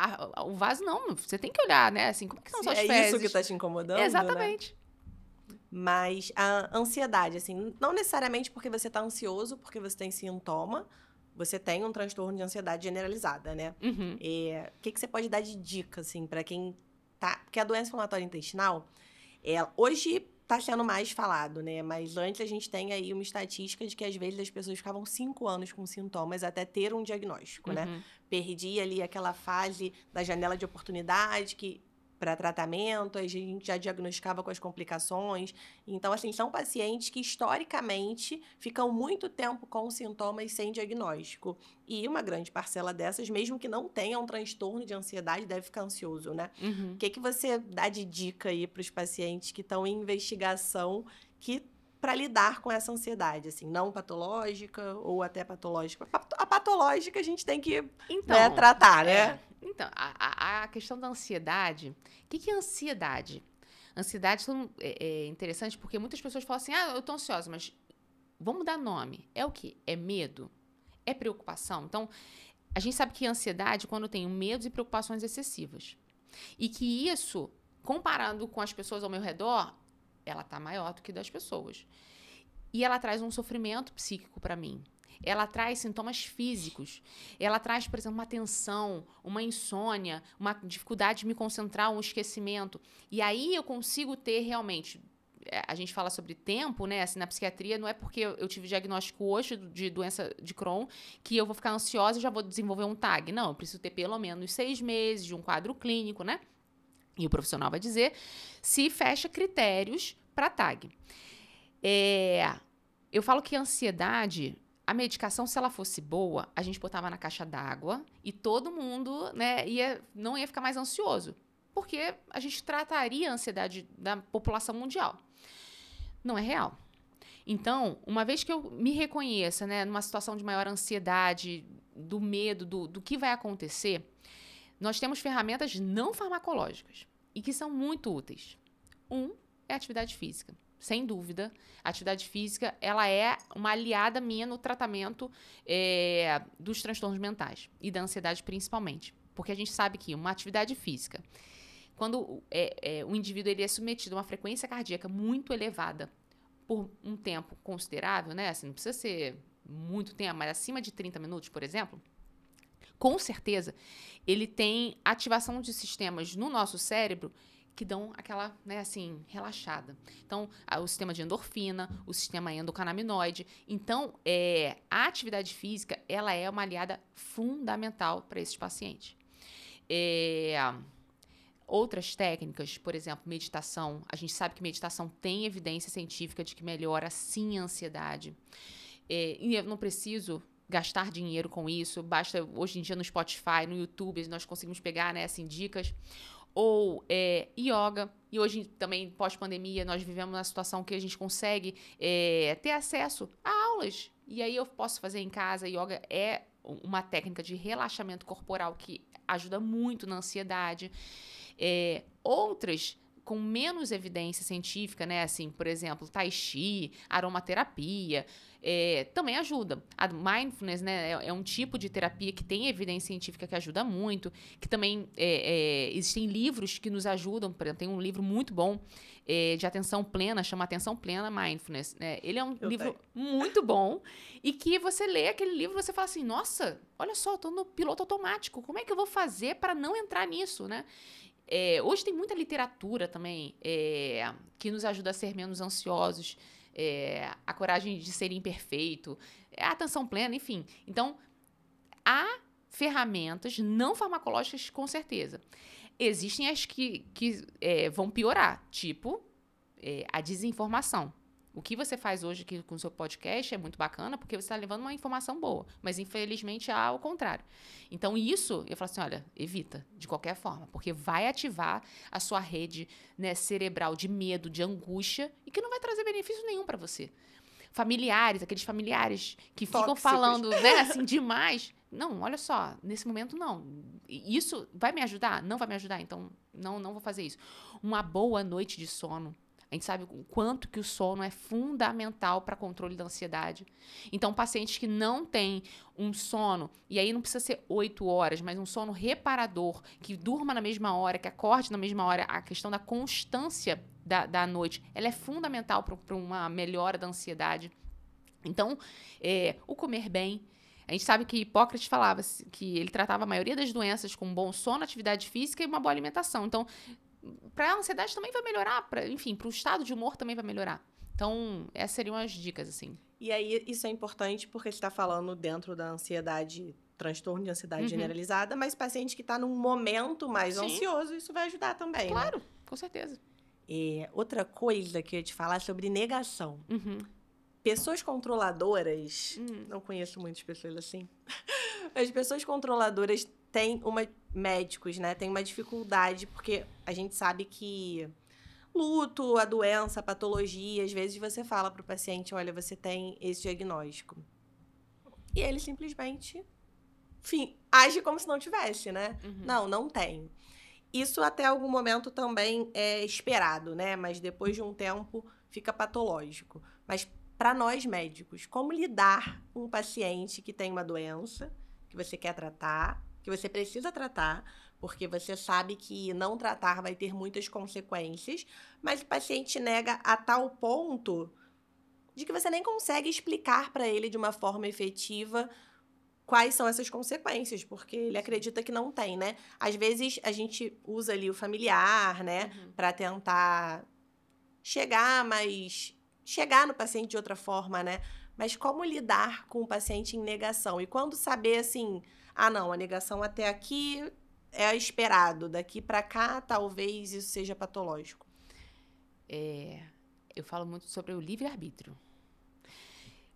O vaso, não. Você tem que olhar, né? Assim, como que são suas fezes? É isso que tá te incomodando, Exatamente. Né? Mas a ansiedade, assim, não necessariamente porque você tá ansioso, porque você tem sintoma, você tem um transtorno de ansiedade generalizada, né? Uhum. O que você pode dar de dica, assim, para quem tá... Porque a doença inflamatória intestinal, hoje tá sendo mais falado, né? Mas antes a gente tem aí uma estatística de que às vezes as pessoas ficavam 5 anos com sintomas até ter um diagnóstico, né? Perdia ali aquela fase da janela de oportunidade para tratamento, a gente já diagnosticava com as complicações. Então, assim, são pacientes que historicamente ficam muito tempo com sintomas sem diagnóstico. E uma grande parcela dessas, mesmo que não tenha um transtorno de ansiedade, deve ficar ansioso, né? O que você dá de dica aí para os pacientes que estão em investigação para lidar com essa ansiedade, assim, não patológica ou até patológica? A patológica a gente tem que tratar, né? Então, a questão da ansiedade, o que é ansiedade? Ansiedade é interessante porque muitas pessoas falam assim, eu tô ansiosa, mas vamos dar nome. É o quê? É medo? É preocupação? Então, a gente sabe que a ansiedade, quando tem medos e preocupações excessivas. E que isso, comparando com as pessoas ao meu redor, ela tá maior do que das pessoas. E ela traz um sofrimento psíquico para mim. Ela traz sintomas físicos. Ela traz, por exemplo, uma tensão, uma insônia, uma dificuldade de me concentrar, um esquecimento. E aí eu consigo ter realmente... A gente fala sobre tempo, né? Assim, na psiquiatria, não é porque eu tive diagnóstico hoje de doença de Crohn que eu vou ficar ansiosa e já vou desenvolver um TAG. Não, eu preciso ter pelo menos 6 meses de um quadro clínico, né? E o profissional vai dizer se fecha critérios para TAG. Eu falo que a ansiedade... A medicação, se ela fosse boa, a gente botava na caixa d'água e todo mundo, né, não ia ficar mais ansioso. Porque a gente trataria a ansiedade da população mundial. Não é real. Então, uma vez que eu me reconheça, né, numa situação de maior ansiedade, do medo, do que vai acontecer, nós temos ferramentas não farmacológicas e que são muito úteis. É a atividade física. Sem dúvida, a atividade física ela é uma aliada minha no tratamento dos transtornos mentais e da ansiedade principalmente. Porque a gente sabe que uma atividade física, quando o indivíduo ele é submetido a uma frequência cardíaca muito elevada por um tempo considerável, né? Assim, não precisa ser muito tempo, mas acima de 30 minutos, por exemplo, com certeza, ele tem ativação de sistemas no nosso cérebro que dão aquela, né, assim, relaxada. Então, o sistema de endorfina, o sistema endocannabinoide. Então, a atividade física, ela é uma aliada fundamental para esses pacientes. Outras técnicas, por exemplo, meditação. A gente sabe que meditação tem evidência científica de que melhora, sim, a ansiedade. E eu não preciso gastar dinheiro com isso. Basta, hoje em dia, no Spotify, no YouTube, nós conseguimos pegar, né, assim, dicas. Ou yoga. E hoje também, pós-pandemia, nós vivemos uma situação que a gente consegue ter acesso a aulas. E aí eu posso fazer em casa. Yoga é uma técnica de relaxamento corporal que ajuda muito na ansiedade. Outras com menos evidência científica, né? Assim, por exemplo, tai chi, aromaterapia, também ajuda. A mindfulness, né, é um tipo de terapia que tem evidência científica que ajuda muito, que também existem livros que nos ajudam. Por exemplo, tem um livro muito bom de atenção plena, chama Atenção Plena Mindfulness. Né? Ele é um livro muito bom e que você lê aquele livro e você fala assim, nossa, olha só, eu tô no piloto automático, como é que eu vou fazer para não entrar nisso, né? Hoje tem muita literatura também que nos ajuda a ser menos ansiosos, a coragem de ser imperfeito, a atenção plena, enfim. Então, há ferramentas não farmacológicas, com certeza. Existem as que vão piorar, tipo a desinformação. O que você faz hoje aqui com o seu podcast é muito bacana, porque você está levando uma informação boa, mas infelizmente há o contrário. Então isso, eu falo assim, olha, evita de qualquer forma, porque vai ativar a sua rede, né, cerebral de medo, de angústia, e que não vai trazer benefício nenhum para você. Familiares, aqueles familiares que ficam Tóxicos. falando, né, assim, demais. Não, olha só, nesse momento não. Isso vai me ajudar? Não vai me ajudar, então não vou fazer isso. Uma boa noite de sono. A gente sabe o quanto que o sono é fundamental para controle da ansiedade. Então, pacientes que não têm um sono, e aí não precisa ser 8 horas, mas um sono reparador, que durma na mesma hora, que acorde na mesma hora, a questão da constância da noite, ela é fundamental para uma melhora da ansiedade. Então, o comer bem. A gente sabe que Hipócrates falava que ele tratava a maioria das doenças com bom sono, atividade física e uma boa alimentação. Então, para a ansiedade também vai melhorar, para o estado de humor também vai melhorar. Então, essas seriam as dicas, assim. E aí, isso é importante porque você está falando dentro da ansiedade, transtorno de ansiedade generalizada, mas paciente que está num momento mais ansioso, isso vai ajudar também, claro, né? Com certeza. Outra coisa que eu ia te falar é sobre negação. Pessoas controladoras, não conheço muitas pessoas assim, mas pessoas controladoras médicos, né, têm uma dificuldade, porque a gente sabe que luto, a doença, a patologia, às vezes você fala para o paciente, olha, você tem esse diagnóstico. E ele simplesmente, enfim, age como se não tivesse, né? Não tenho. Isso até algum momento também é esperado, né? Mas depois de um tempo fica patológico. Mas para nós médicos, como lidar com um paciente que tem uma doença que você quer tratar, que você precisa tratar, porque você sabe que não tratar vai ter muitas consequências, mas o paciente nega a tal ponto de que você nem consegue explicar para ele de uma forma efetiva quais são essas consequências, porque ele acredita que não tem, né? Às vezes a gente usa ali o familiar, né, para tentar chegar no paciente de outra forma, né? Mas como lidar com o paciente em negação? E quando saber, assim, não, a negação até aqui é esperado, daqui para cá talvez isso seja patológico. Eu falo muito sobre o livre-arbítrio.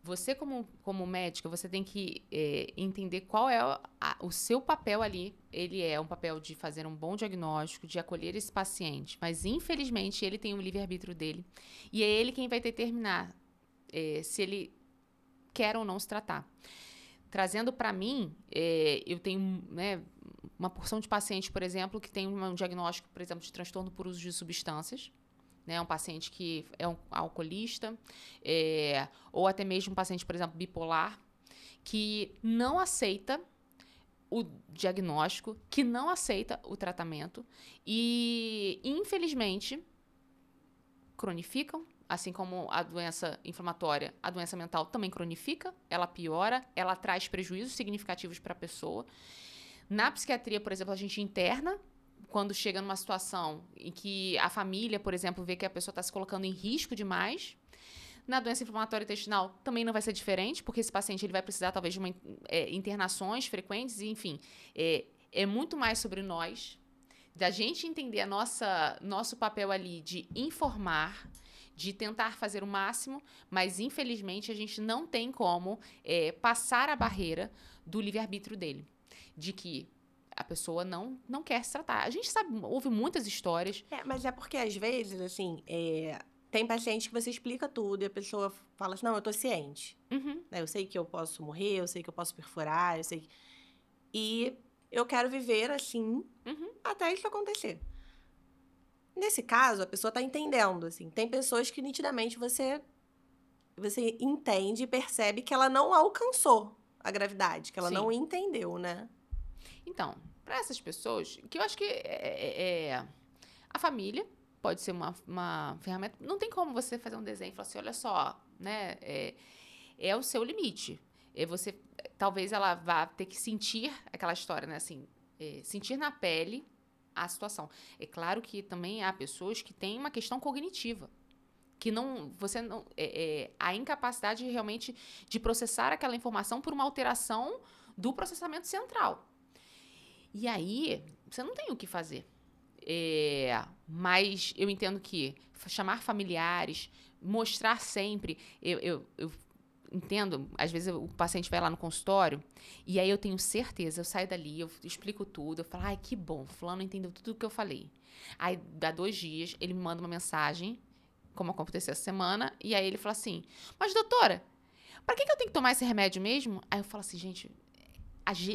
Você, como médica, você tem que entender qual é o seu papel ali. Ele é um papel de fazer um bom diagnóstico, de acolher esse paciente. Mas, infelizmente, ele tem um livre-arbítrio dele. E é ele quem vai determinar se ele quer ou não se tratar. Trazendo para mim, eu tenho, né, uma porção de pacientes, por exemplo, que tem um diagnóstico, por exemplo, de transtorno por uso de substâncias. Né, um paciente que é um alcoolista, ou até mesmo um paciente, por exemplo, bipolar, que não aceita o diagnóstico, que não aceita o tratamento e, infelizmente, cronificam, assim como a doença inflamatória, a doença mental também cronifica, ela piora, ela traz prejuízos significativos para a pessoa. Na psiquiatria, por exemplo, a gente interna quando chega numa situação em que a família, por exemplo, vê que a pessoa está se colocando em risco demais. Na doença inflamatória intestinal também não vai ser diferente, porque esse paciente ele vai precisar talvez de internações frequentes, e, enfim, é muito mais sobre nós, da gente entender nosso papel ali de informar, de tentar fazer o máximo, mas infelizmente a gente não tem como passar a barreira do livre-arbítrio dele, de que a pessoa não quer se tratar. A gente sabe, ouve muitas histórias. Mas é porque, às vezes, assim, tem paciente que você explica tudo e a pessoa fala assim, não, eu tô ciente. Né? Eu sei que eu posso morrer, eu sei que eu posso perfurar, eu sei que... E eu quero viver assim até isso acontecer. Nesse caso, a pessoa tá entendendo, assim. Tem pessoas que, nitidamente, você entende e percebe que ela não alcançou a gravidade, que ela não entendeu, né? Então, para essas pessoas, que eu acho que a família pode ser uma ferramenta. Não tem como você fazer um desenho e falar assim, olha só, né? É o seu limite. Talvez ela vá ter que sentir aquela história, né? Assim, sentir na pele a situação. É claro que também há pessoas que têm uma questão cognitiva, que a incapacidade realmente de processar aquela informação por uma alteração do processamento central. E aí, você não tem o que fazer. Mas eu entendo que chamar familiares, mostrar sempre... Eu entendo, às vezes o paciente vai lá no consultório e aí eu tenho certeza, eu saio dali, eu explico tudo, eu falo, ai, que bom, fulano entendeu tudo o que eu falei. Aí, dá 2 dias, ele me manda uma mensagem, como aconteceu essa semana, e aí ele fala assim, mas doutora, pra que eu tenho que tomar esse remédio mesmo? Aí eu falo assim, gente,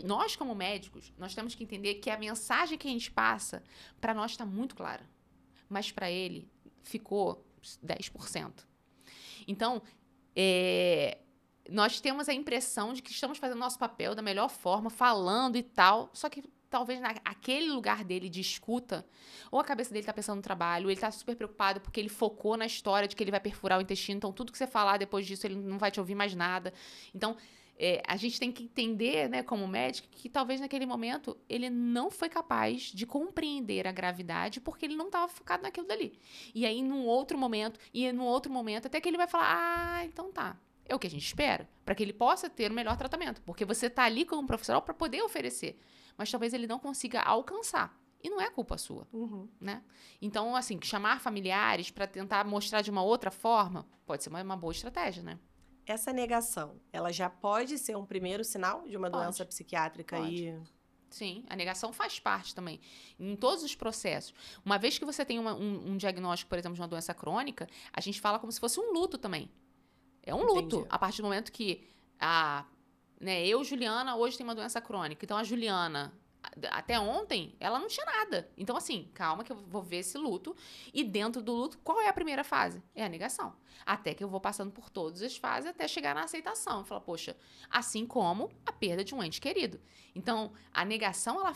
nós como médicos, nós temos que entender que a mensagem que a gente passa, pra nós tá muito clara, mas pra ele ficou 10%. Então, nós temos a impressão de que estamos fazendo o nosso papel da melhor forma, falando e tal, só que talvez naquele lugar dele de escuta, ou a cabeça dele está pensando no trabalho, ou ele está super preocupado porque ele focou na história de que ele vai perfurar o intestino, então tudo que você falar depois disso, ele não vai te ouvir mais nada. Então, a gente tem que entender, né, como médico, que talvez naquele momento ele não foi capaz de compreender a gravidade porque ele não estava focado naquilo dali. E aí, num outro momento, até que ele vai falar, então tá. É o que a gente espera, para que ele possa ter o melhor tratamento. Porque você está ali como profissional para poder oferecer. Mas talvez ele não consiga alcançar. E não é culpa sua, né? Então, assim, chamar familiares para tentar mostrar de uma outra forma pode ser uma boa estratégia, né? Essa negação, ela já pode ser um primeiro sinal de uma doença psiquiátrica aí? Sim, a negação faz parte também, em todos os processos. Uma vez que você tem um diagnóstico, por exemplo, de uma doença crônica, a gente fala como se fosse um luto também. É um luto. Entendi. A partir do momento que eu, Juliana, hoje tenho uma doença crônica. Então, a Juliana, até ontem, ela não tinha nada. Então, assim, calma que eu vou ver esse luto. E dentro do luto, qual é a primeira fase? É a negação. Até que eu vou passando por todas as fases até chegar na aceitação. Falar, poxa, assim como a perda de um ente querido. Então, a negação, ela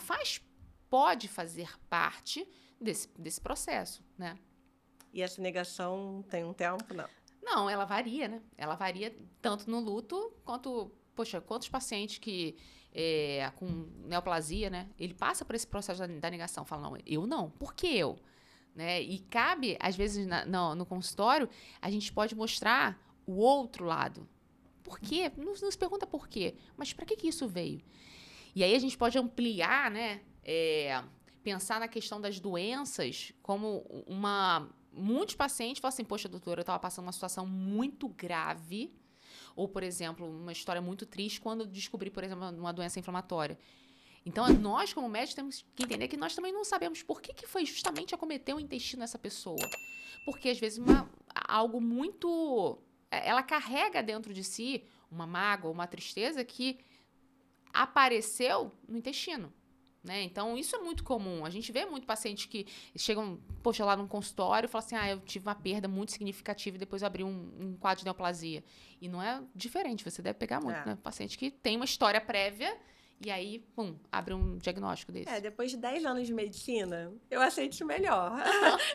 pode fazer parte desse processo, né? E essa negação tem um tempo? Não. Não, ela varia, né? Ela varia tanto no luto quanto... Poxa, quantos pacientes que com neoplasia, né? Ele passa por esse processo da negação. Fala, não, eu não. Por que eu? Né? E cabe, às vezes, no consultório, a gente pode mostrar o outro lado. Por quê? Nos pergunta por quê. Mas para que isso veio? E aí a gente pode ampliar, né? Pensar na questão das doenças como muitos pacientes falam assim, poxa, doutora, eu estava passando uma situação muito grave, ou, por exemplo, uma história muito triste quando eu descobri, por exemplo, uma doença inflamatória. Então, nós, como médicos, temos que entender que nós também não sabemos por que foi justamente acometer o intestino dessa pessoa. Porque, às vezes, algo muito... Ela carrega dentro de si uma mágoa, uma tristeza que apareceu no intestino. Né? Então, isso é muito comum. A gente vê muito pacientes que chegam, poxa, lá no consultório e falam assim, eu tive uma perda muito significativa e depois eu abri um quadro de neoplasia. E não é diferente, você deve pegar muito, né? Paciente que tem uma história prévia e aí, pum, abre um diagnóstico desse. Depois de 10 anos de medicina, eu aceito isso melhor.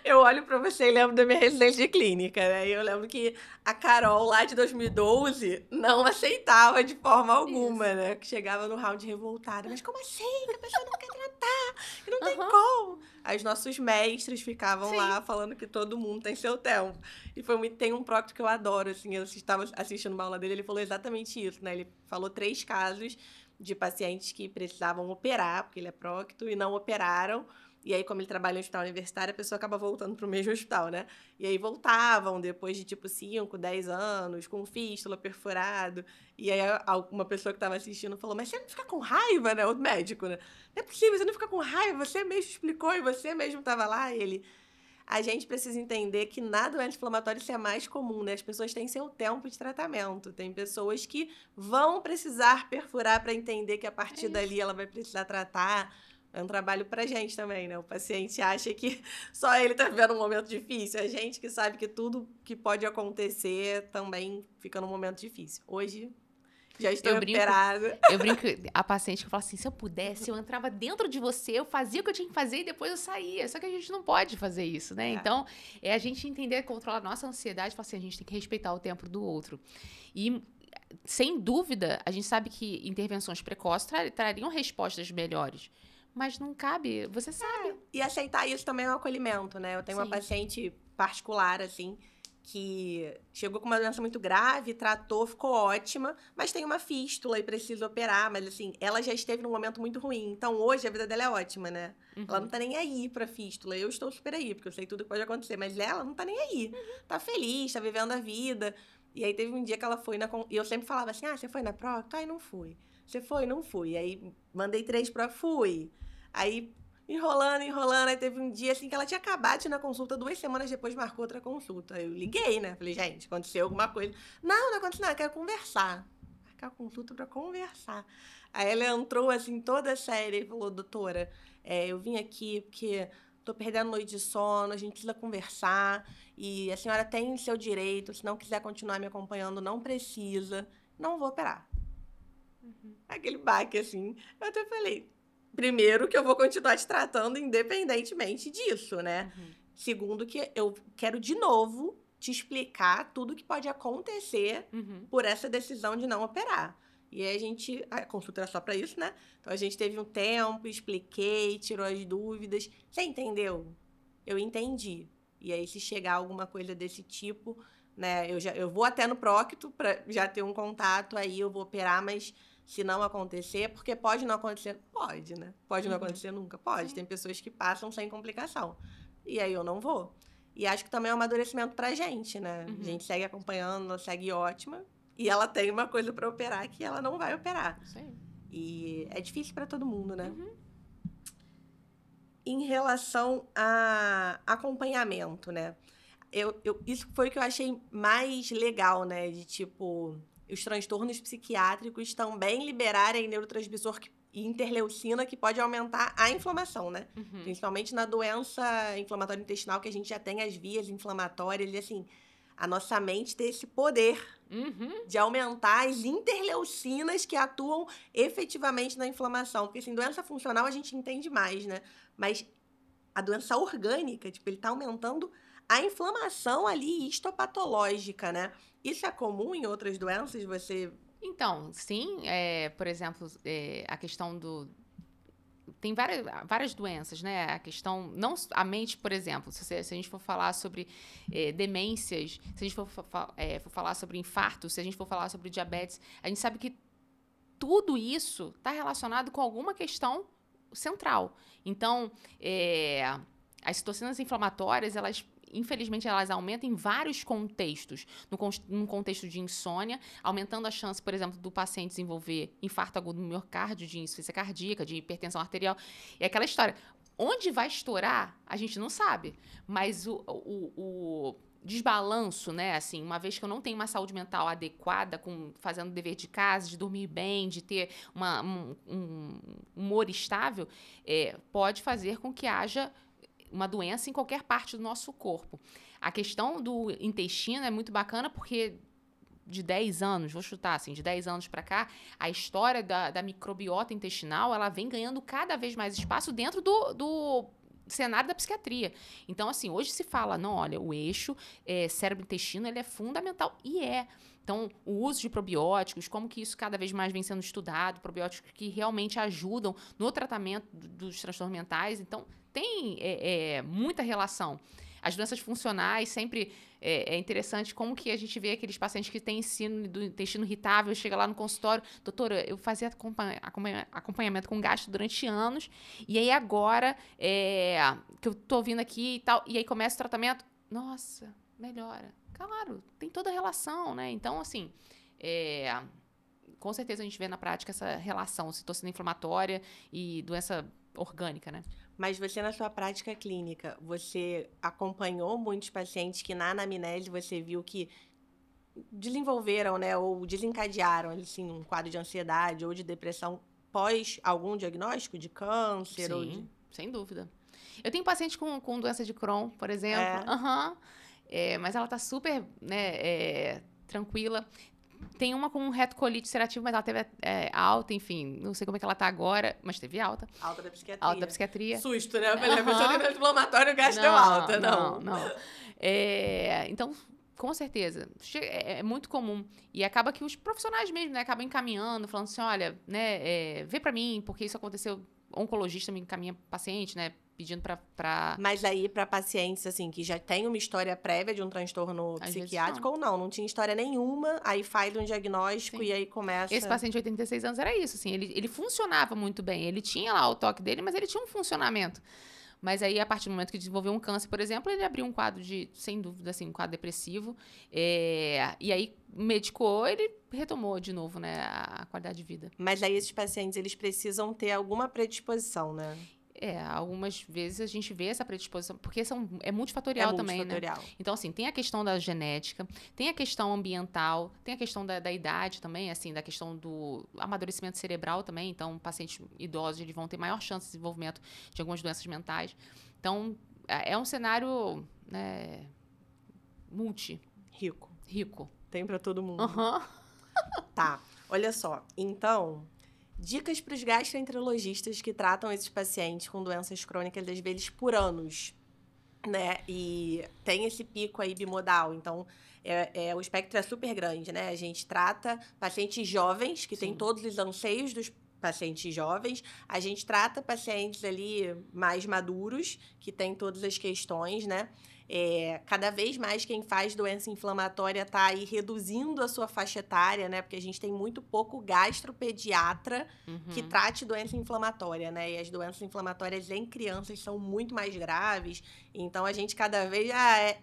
Eu olho pra você e lembro da minha residência de clínica, né? E eu lembro que a Carol, lá de 2012, não aceitava de forma alguma, né? Que chegava no round revoltada. Mas como assim? Que a pessoa não quer tratar? Que não tem como. Aí os nossos mestres ficavam lá falando que todo mundo tem seu tempo. E tem um prócto que eu adoro, assim. Eu estava assistindo uma aula dele, ele falou exatamente isso, né? Ele falou 3 casos de pacientes que precisavam operar, porque ele é prócto, e não operaram. E aí, como ele trabalha em hospital universitário, a pessoa acaba voltando para o mesmo hospital, né? E aí voltavam depois de, 5, 10 anos, com fístula, perfurado. E aí, uma pessoa que estava assistindo falou, mas você não fica com raiva, né? O médico, né? Não é possível, você não fica com raiva, você mesmo explicou e você mesmo estava lá. E ele... A gente precisa entender que na doença inflamatória isso é mais comum, né? As pessoas têm seu tempo de tratamento. Tem pessoas que vão precisar perfurar para entender que a partir dali ela vai precisar tratar. É um trabalho pra gente também, né? O paciente acha que só ele tá vivendo um momento difícil. A gente que sabe que tudo que pode acontecer também fica num momento difícil. Hoje... Já estou operada. Eu brinco, a paciente que fala assim, se eu pudesse, eu entrava dentro de você, eu fazia o que eu tinha que fazer e depois eu saía. Só que a gente não pode fazer isso, né? Então, é a gente entender, controlar a nossa ansiedade, falar assim, a gente tem que respeitar o tempo do outro. E, sem dúvida, a gente sabe que intervenções precoces trariam respostas melhores. Mas não cabe, você sabe. E aceitar isso também é um acolhimento, né? Eu tenho uma paciente particular, assim, que chegou com uma doença muito grave, tratou, ficou ótima, mas tem uma fístula e precisa operar. Mas, assim, ela já esteve num momento muito ruim. Então, hoje, a vida dela é ótima, né? Ela não tá nem aí pra fístula. Eu estou super aí, porque eu sei tudo que pode acontecer. Mas ela não tá nem aí. Tá feliz, tá vivendo a vida. E aí, teve um dia que ela foi E eu sempre falava assim, você foi na Procto? Ai, não fui. Você foi? Não fui. Aí, mandei 3 pra... Fui. Aí... Enrolando, aí teve um dia, assim, que ela tinha acabado de ir na consulta, 2 semanas depois marcou outra consulta. Aí eu liguei, né? Falei, gente, aconteceu alguma coisa. Não aconteceu nada, eu quero conversar. Marcar a consulta pra conversar. Aí ela entrou, assim, toda séria e falou, doutora, eu vim aqui porque tô perdendo noite de sono, a gente precisa conversar, e a senhora tem seu direito, se não quiser continuar me acompanhando, não precisa, não vou operar. Aquele baque, assim. Eu até falei, primeiro, que eu vou continuar te tratando independentemente disso, né? Segundo, que eu quero de novo te explicar tudo que pode acontecer por essa decisão de não operar. E aí a consulta era só pra isso, né? Então a gente teve um tempo, expliquei, tirou as dúvidas. Você entendeu? Eu entendi. E aí, se chegar alguma coisa desse tipo, né? Eu vou até no Procto pra já ter um contato, aí eu vou operar, mas se não acontecer, porque pode não acontecer, pode, né? Pode não acontecer nunca? Pode. Sim. Tem pessoas que passam sem complicação. E aí eu não vou. E acho que também é um amadurecimento pra gente, né? A gente segue acompanhando, ela segue ótima. E ela tem uma coisa pra operar que ela não vai operar. Isso aí. E é difícil pra todo mundo, né? Em relação a acompanhamento, né? Isso foi o que eu achei mais legal, né? De, tipo, os transtornos psiquiátricos também liberarem neurotransmissor e interleucina, que pode aumentar a inflamação, né? Principalmente na doença inflamatória intestinal, que a gente já tem as vias inflamatórias. E, assim, a nossa mente tem esse poder de aumentar as interleucinas que atuam efetivamente na inflamação. Porque, assim, doença funcional a gente entende mais, né? Mas a doença orgânica, tipo, ele tá aumentando a inflamação ali histopatológica, né? Isso é comum em outras doenças? Então, sim, por exemplo, a questão do... Tem várias doenças, né? A questão... Não a mente, por exemplo, se a gente for falar sobre demências, se a gente for falar sobre infarto, se a gente for falar sobre diabetes, a gente sabe que tudo isso está relacionado com alguma questão central. Então, as citocinas inflamatórias, infelizmente, elas aumentam em vários contextos. Num contexto de insônia, aumentando a chance, por exemplo, do paciente desenvolver infarto agudo no miocárdio, de insuficiência cardíaca, de hipertensão arterial. E aquela história. Onde vai estourar, a gente não sabe. Mas o desbalanço, né? Assim, uma vez que eu não tenho uma saúde mental adequada, fazendo dever de casa, de dormir bem, de ter um humor estável, pode fazer com que haja uma doença em qualquer parte do nosso corpo. A questão do intestino é muito bacana porque de 10 anos, vou chutar assim, de 10 anos para cá, a história da microbiota intestinal, ela vem ganhando cada vez mais espaço dentro do cenário da psiquiatria. Então, assim, hoje se fala, não, olha, o eixo cérebro-intestino, ele é fundamental, e é. Então, o uso de probióticos, como que isso cada vez mais vem sendo estudado, probióticos que realmente ajudam no tratamento dos transtornos mentais. Então, tem muita relação. As doenças funcionais, sempre é interessante como que a gente vê aqueles pacientes que têm do intestino irritável, chega lá no consultório, doutora, eu fazia acompanhamento com gastro durante anos, e aí agora que eu tô vindo aqui e tal, e aí começa o tratamento, nossa, melhora. Claro, tem toda a relação, né? Então, assim, com certeza a gente vê na prática essa relação, citocina inflamatória e doença orgânica, né? Mas você, na sua prática clínica, você acompanhou muitos pacientes que na anamnese você viu que desenvolveram, né, ou desencadearam, assim, um quadro de ansiedade ou de depressão pós algum diagnóstico de câncer? Sim, sem dúvida. Eu tenho paciente com doença de Crohn, por exemplo. Mas ela tá super, né, tranquila. Tem uma com retocolite ulcerativa, mas ela teve alta, enfim. Não sei como é que ela tá agora, mas teve alta. Alta da psiquiatria. Alta da psiquiatria. Susto, né? A pessoa tem inflamatório, o gás deu alta. Não. Então, com certeza. É muito comum. E acaba que os profissionais mesmo, né, acabam encaminhando, falando assim, olha, né, vê pra mim, porque isso aconteceu oncologista me encaminha paciente, né? Pedindo para... Mas aí, para pacientes, assim, que já tem uma história prévia de um transtorno Às vezes psiquiátrico, ou não tinha história nenhuma, aí faz um diagnóstico e aí começa... Esse paciente de 86 anos era isso, assim, ele funcionava muito bem, ele tinha lá o toque dele, mas ele tinha um funcionamento. Mas aí, a partir do momento que desenvolveu um câncer, por exemplo, ele abriu um quadro sem dúvida, assim, um quadro depressivo, e aí medicou, ele retomou de novo, né, a qualidade de vida. Mas aí, esses pacientes, eles precisam ter alguma predisposição, né? Algumas vezes a gente vê essa predisposição, porque é multifatorial também, né? Então, assim, tem a questão da genética, tem a questão ambiental, tem a questão da idade também, assim, da questão do amadurecimento cerebral também. Então, pacientes idosos, eles vão ter maior chance de desenvolvimento de algumas doenças mentais. Então, é um cenário, né, Rico. Tem para todo mundo. Uhum. Tá, olha só. Então... Dicas para os gastroenterologistas que tratam esses pacientes com doenças crônicas, às vezes, por anos, né? E tem esse pico aí bimodal. Então, o espectro é super grande, né? A gente trata pacientes jovens, que têm todos os anseios dos pacientes jovens. A gente trata pacientes ali mais maduros, que têm todas as questões, né? Cada vez mais quem faz doença inflamatória está aí reduzindo a sua faixa etária, né? Porque a gente tem muito pouco gastropediatra que trate doença inflamatória, né? E as doenças inflamatórias em crianças são muito mais graves. Então, a gente cada vez...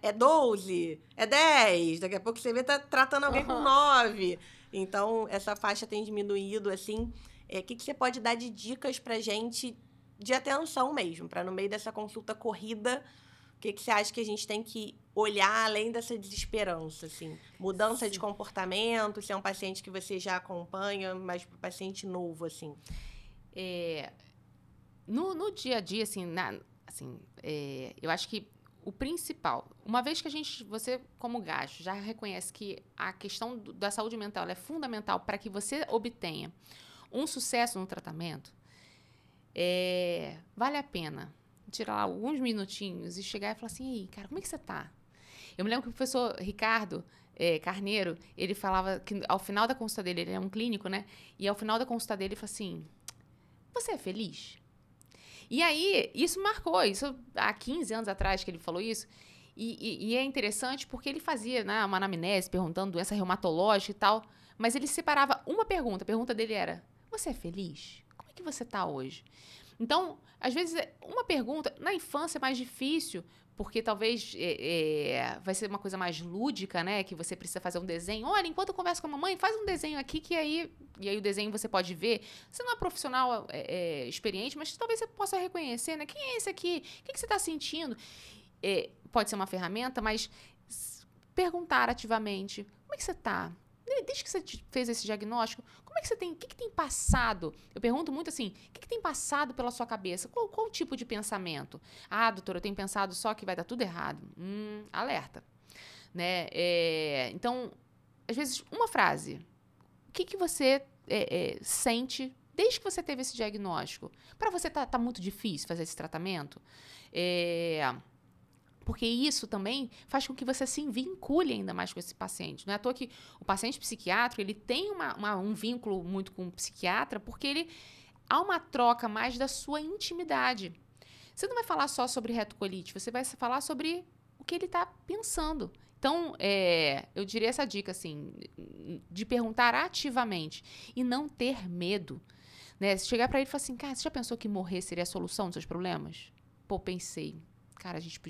é 12, é 10. Daqui a pouco você vê tá tratando alguém com 9. Então, essa faixa tem diminuído, assim. O que você pode dar de dicas pra gente de atenção mesmo? Para no meio dessa consulta corrida... O que você acha que a gente tem que olhar além dessa desesperança, assim? Mudança de comportamento, se é um paciente que você já acompanha, mas para o paciente novo, assim. No dia a dia, assim, eu acho que o principal, uma vez que você, como gastro, já reconhece que a questão da saúde mental é fundamental para que você obtenha um sucesso no tratamento, vale a pena tirar lá alguns minutinhos e chegar e falar assim, ei, cara, como é que você tá? Eu me lembro que o professor Ricardo Carneiro, ele falava que ao final da consulta dele, ele é um clínico, né? E ao final da consulta dele, ele falou assim, você é feliz? E aí, isso marcou, isso há 15 anos atrás que ele falou isso, e é interessante porque ele fazia, né, uma anamnese, perguntando doença reumatológica e tal, mas ele separava uma pergunta, a pergunta dele era, você é feliz? Como é que você tá hoje? Então, às vezes, uma pergunta... Na infância é mais difícil, porque talvez vai ser uma coisa mais lúdica, né? Que você precisa fazer um desenho. Olha, enquanto eu converso com a mamãe, faz um desenho aqui, que aí... E aí o desenho você pode ver. Você não é profissional experiente, mas talvez você possa reconhecer, né? Quem é esse aqui? O que você está sentindo? Pode ser uma ferramenta, mas perguntar ativamente. Como é que você está? Desde que você fez esse diagnóstico, como é que você tem... O que tem passado? Eu pergunto muito assim, o que tem passado pela sua cabeça? Qual o tipo de pensamento? Ah, doutora, eu tenho pensado só que vai dar tudo errado. Alerta. Né? Então, às vezes, uma frase. O que você sente desde que você teve esse diagnóstico? Para você tá muito difícil fazer esse tratamento? Porque isso também faz com que você se vincule ainda mais com esse paciente. Não é à toa que o paciente psiquiátrico ele tem um vínculo muito com o psiquiatra, porque há uma troca mais da sua intimidade. Você não vai falar só sobre retocolite, você vai falar sobre o que ele está pensando. Então, eu diria essa dica, assim, de perguntar ativamente e não ter medo. Né? Se chegar para ele e falar assim, cara, você já pensou que morrer seria a solução dos seus problemas? Pô, pensei. Cara, a gente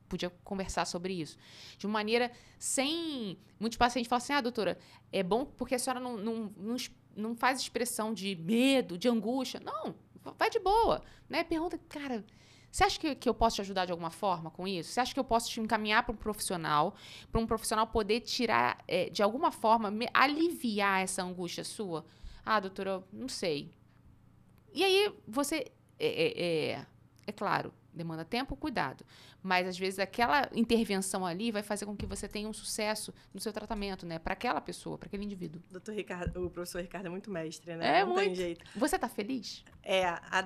podia conversar sobre isso. De uma maneira sem... Muitos pacientes falam assim, doutora, é bom porque a senhora não faz expressão de medo, de angústia. Não, vai de boa. Né? Pergunta, cara, você acha que eu posso te ajudar de alguma forma com isso? Você acha que eu posso te encaminhar para um profissional poder tirar, de alguma forma, aliviar essa angústia sua? Ah, doutora, não sei. E aí, você... É claro, demanda tempo, cuidado. Mas, às vezes, aquela intervenção ali vai fazer com que você tenha um sucesso no seu tratamento, né? Para aquela pessoa, para aquele indivíduo. O professor Ricardo é muito mestre, né? Não tem jeito. Você tá feliz?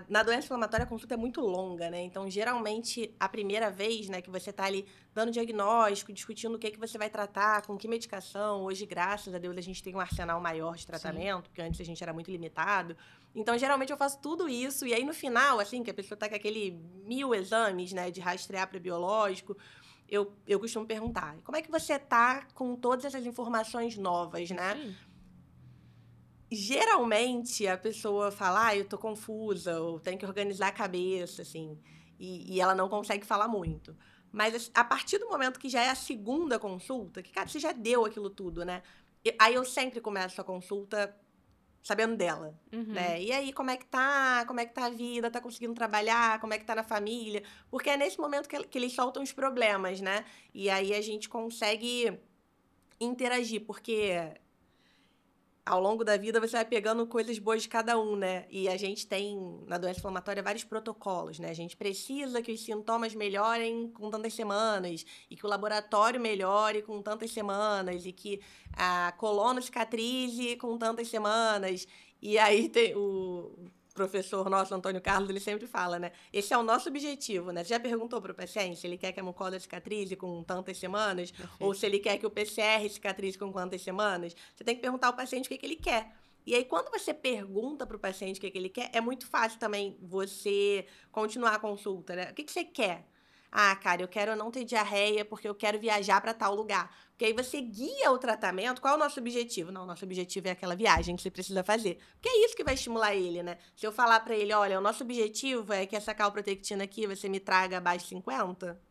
Na doença inflamatória a consulta é muito longa, né? Então, geralmente, a primeira vez, né, que você tá ali dando diagnóstico, discutindo o que você vai tratar, com que medicação. Hoje, graças a Deus, a gente tem um arsenal maior de tratamento, porque antes a gente era muito limitado. Então, geralmente, eu faço tudo isso. E aí, no final, assim, que a pessoa tá com aquele 1000 exames, né, de rastrear para biológico, eu costumo perguntar, como é que você tá com todas essas informações novas, né? Sim. Geralmente, a pessoa fala, eu tô confusa, ou tenho que organizar a cabeça, assim, e ela não consegue falar muito. Mas a partir do momento que já é a segunda consulta, que, cara, você já deu aquilo tudo, né? Aí eu sempre começo a consulta sabendo dela, né? E aí, como é que tá? Como é que tá a vida? Tá conseguindo trabalhar? Como é que tá na família? Porque é nesse momento que eles soltam os problemas, né? E aí a gente consegue interagir, porque ao longo da vida você vai pegando coisas boas de cada um, né? E a gente tem, na doença inflamatória, vários protocolos, né? A gente precisa que os sintomas melhorem com tantas semanas, e que o laboratório melhore com tantas semanas, e que a coluna cicatrize com tantas semanas. E aí tem o professor nosso, Antônio Carlos, ele sempre fala, né? Esse é o nosso objetivo, né? Você já perguntou para o paciente se ele quer que a mucosa cicatrize com tantas semanas? Perfeito. Ou se ele quer que o PCR cicatrize com quantas semanas? Você tem que perguntar ao paciente o que ele quer. E aí, quando você pergunta para o paciente o que ele quer, é muito fácil também você continuar a consulta, né? O que você quer? Ah, cara, eu quero não ter diarreia porque eu quero viajar para tal lugar. Porque aí você guia o tratamento. Qual é o nosso objetivo? Não, o nosso objetivo é aquela viagem que você precisa fazer. Porque é isso que vai estimular ele, né? Se eu falar para ele, olha, o nosso objetivo é que essa calprotectina aqui você me traga abaixo de 50...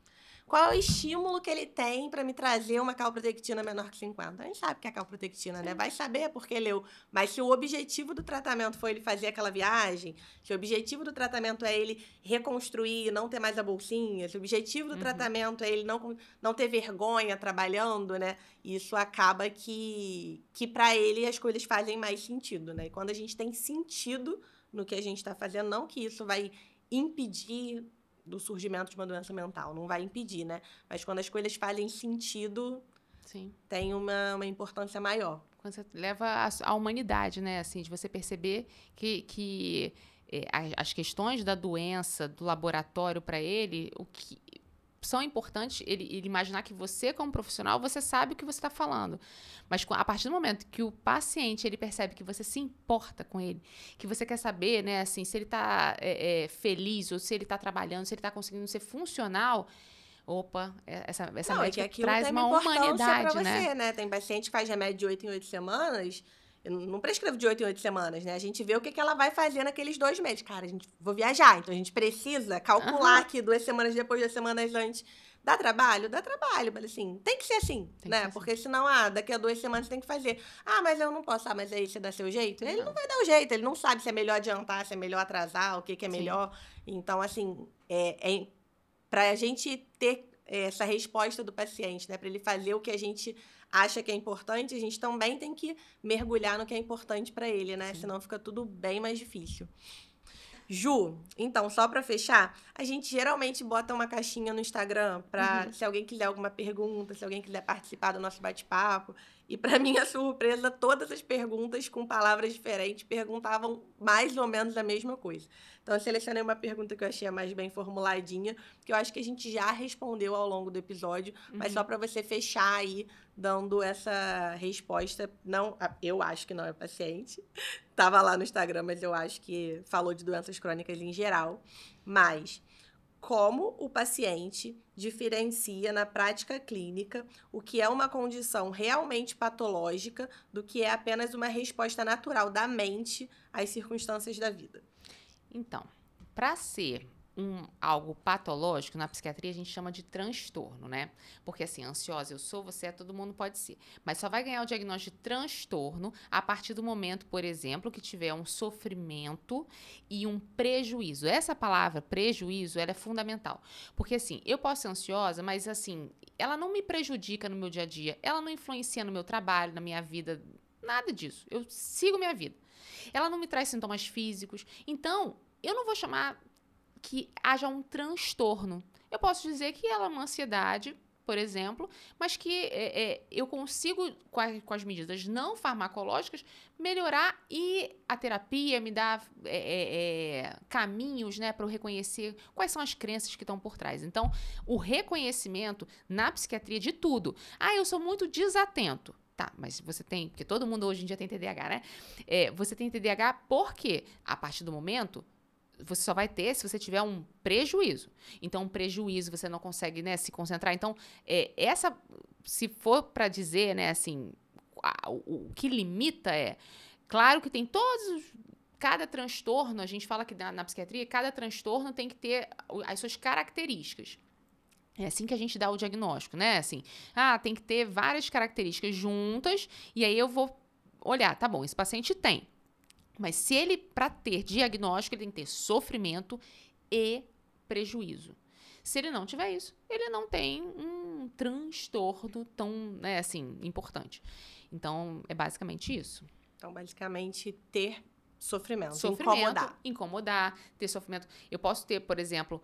Qual é o estímulo que ele tem para me trazer uma calprotectina menor que 50? A gente sabe que é a calprotectina, né? Vai saber porque leu. Mas se o objetivo do tratamento foi ele fazer aquela viagem, se o objetivo do tratamento é ele reconstruir, não ter mais a bolsinha, se o objetivo do tratamento é ele não ter vergonha trabalhando, né? Isso acaba que para ele as coisas fazem mais sentido, né? E quando a gente tem sentido no que a gente está fazendo, não que isso vai impedir do surgimento de uma doença mental. Não vai impedir, né? Mas quando as coisas fazem sentido, sim, tem uma importância maior. Quando você leva a humanidade, né? Assim, de você perceber que as questões da doença, do laboratório para ele, o que são importantes, ele imaginar que você, como profissional, você sabe o que você está falando. Mas a partir do momento que o paciente ele percebe que você se importa com ele, que você quer saber, né, assim, se ele está feliz ou se ele está trabalhando, se ele está conseguindo ser funcional, opa, essa médica traz uma humanidade, pra você, né? Tem paciente que faz remédio de 8 em 8 semanas. Eu não prescrevo de 8 em 8 semanas, né? A gente vê o que ela vai fazer naqueles 2 meses. Cara, vou viajar, então a gente precisa calcular aqui 2 semanas depois, 2 semanas antes. Dá trabalho? Dá trabalho, mas assim, tem que ser assim, né? Porque senão, daqui a 2 semanas tem que fazer. Mas eu não posso, mas aí você dá seu jeito? Ele não vai dar o jeito, ele não sabe se é melhor adiantar, se é melhor atrasar, o que é melhor. Então, assim, pra gente ter essa resposta do paciente, né? Para ele fazer o que a gente acha que é importante, a gente também tem que mergulhar no que é importante para ele, né? Sim. Senão fica tudo bem mais difícil. Ju, então, só para fechar, a gente geralmente bota uma caixinha no Instagram para se alguém quiser alguma pergunta, se alguém quiser participar do nosso bate-papo. E, para minha surpresa, todas as perguntas com palavras diferentes perguntavam mais ou menos a mesma coisa. Então, eu selecionei uma pergunta que eu achei a mais bem formuladinha, que eu acho que a gente já respondeu ao longo do episódio, mas só para você fechar aí, dando essa resposta. Não, eu acho que não é paciente. Estava lá no Instagram, mas eu acho que falou de doenças crônicas em geral. Mas como o paciente diferencia na prática clínica o que é uma condição realmente patológica do que é apenas uma resposta natural da mente às circunstâncias da vida? Então, para ser algo patológico, na psiquiatria a gente chama de transtorno, né? Porque assim, ansiosa eu sou, você é, todo mundo pode ser. Mas só vai ganhar o diagnóstico de transtorno a partir do momento, por exemplo, que tiver um sofrimento e um prejuízo. Essa palavra, prejuízo, ela é fundamental. Porque assim, eu posso ser ansiosa, mas assim, ela não me prejudica no meu dia a dia, ela não influencia no meu trabalho, na minha vida, nada disso. Eu sigo minha vida. Ela não me traz sintomas físicos. Então, eu não vou chamar que haja um transtorno. Eu posso dizer que ela é uma ansiedade, por exemplo, mas que eu consigo, com as medidas não farmacológicas, melhorar, e a terapia me dá caminhos, né, para eu reconhecer quais são as crenças que estão por trás. Então, o reconhecimento na psiquiatria de tudo. Eu sou muito desatento. Tá, mas você tem, porque todo mundo hoje em dia tem TDAH, né? Você tem TDAH porque, a partir do momento, você só vai ter se você tiver um prejuízo. Então, um prejuízo, você não consegue, né, se concentrar. Então, se for para dizer, né, assim, o que limita claro que tem cada transtorno, a gente fala que na psiquiatria, cada transtorno tem que ter as suas características. É assim que a gente dá o diagnóstico, né? Assim, tem que ter várias características juntas, e aí eu vou olhar, tá bom, esse paciente tem. Mas se ele, para ter diagnóstico, ele tem que ter sofrimento e prejuízo. Se ele não tiver isso, ele não tem um transtorno tão, né, assim, importante. Então, é basicamente isso. Então, basicamente, ter sofrimento, incomodar, ter sofrimento. Eu posso ter, por exemplo,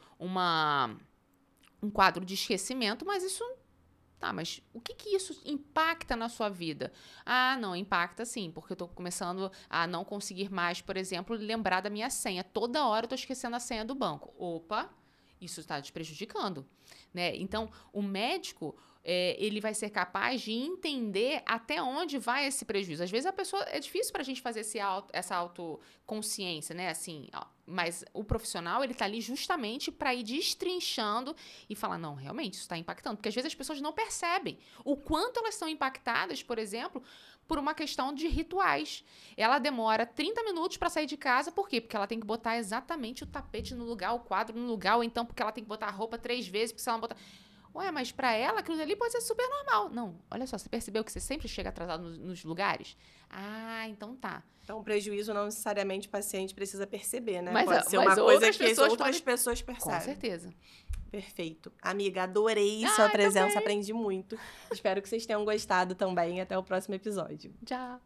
um quadro de esquecimento, mas isso... Tá, mas o que isso impacta na sua vida? Não, impacta sim, porque eu tô começando a não conseguir mais, por exemplo, lembrar da minha senha. Toda hora eu tô esquecendo a senha do banco. Opa, isso está te prejudicando, né? Então, o médico, ele vai ser capaz de entender até onde vai esse prejuízo. Às vezes a pessoa... É difícil pra gente fazer essa autoconsciência, né? Assim, mas o profissional, ele tá ali justamente para ir destrinchando e falar, não, realmente, isso está impactando. Porque às vezes as pessoas não percebem o quanto elas são impactadas, por exemplo, por uma questão de rituais. Ela demora 30 minutos para sair de casa, por quê? Porque ela tem que botar exatamente o tapete no lugar, o quadro no lugar, ou então porque ela tem que botar a roupa 3 vezes, porque se ela não botar... Mas para ela, aquilo ali pode ser super normal. Não, olha só, você percebeu que você sempre chega atrasado nos lugares? Então tá. Então, o prejuízo não necessariamente o paciente precisa perceber, né? Pode ser uma coisa que outras podem... pessoas percebem. Com certeza. Perfeito. Amiga, adorei sua presença, também. Aprendi muito. Espero que vocês tenham gostado também. Até o próximo episódio. Tchau.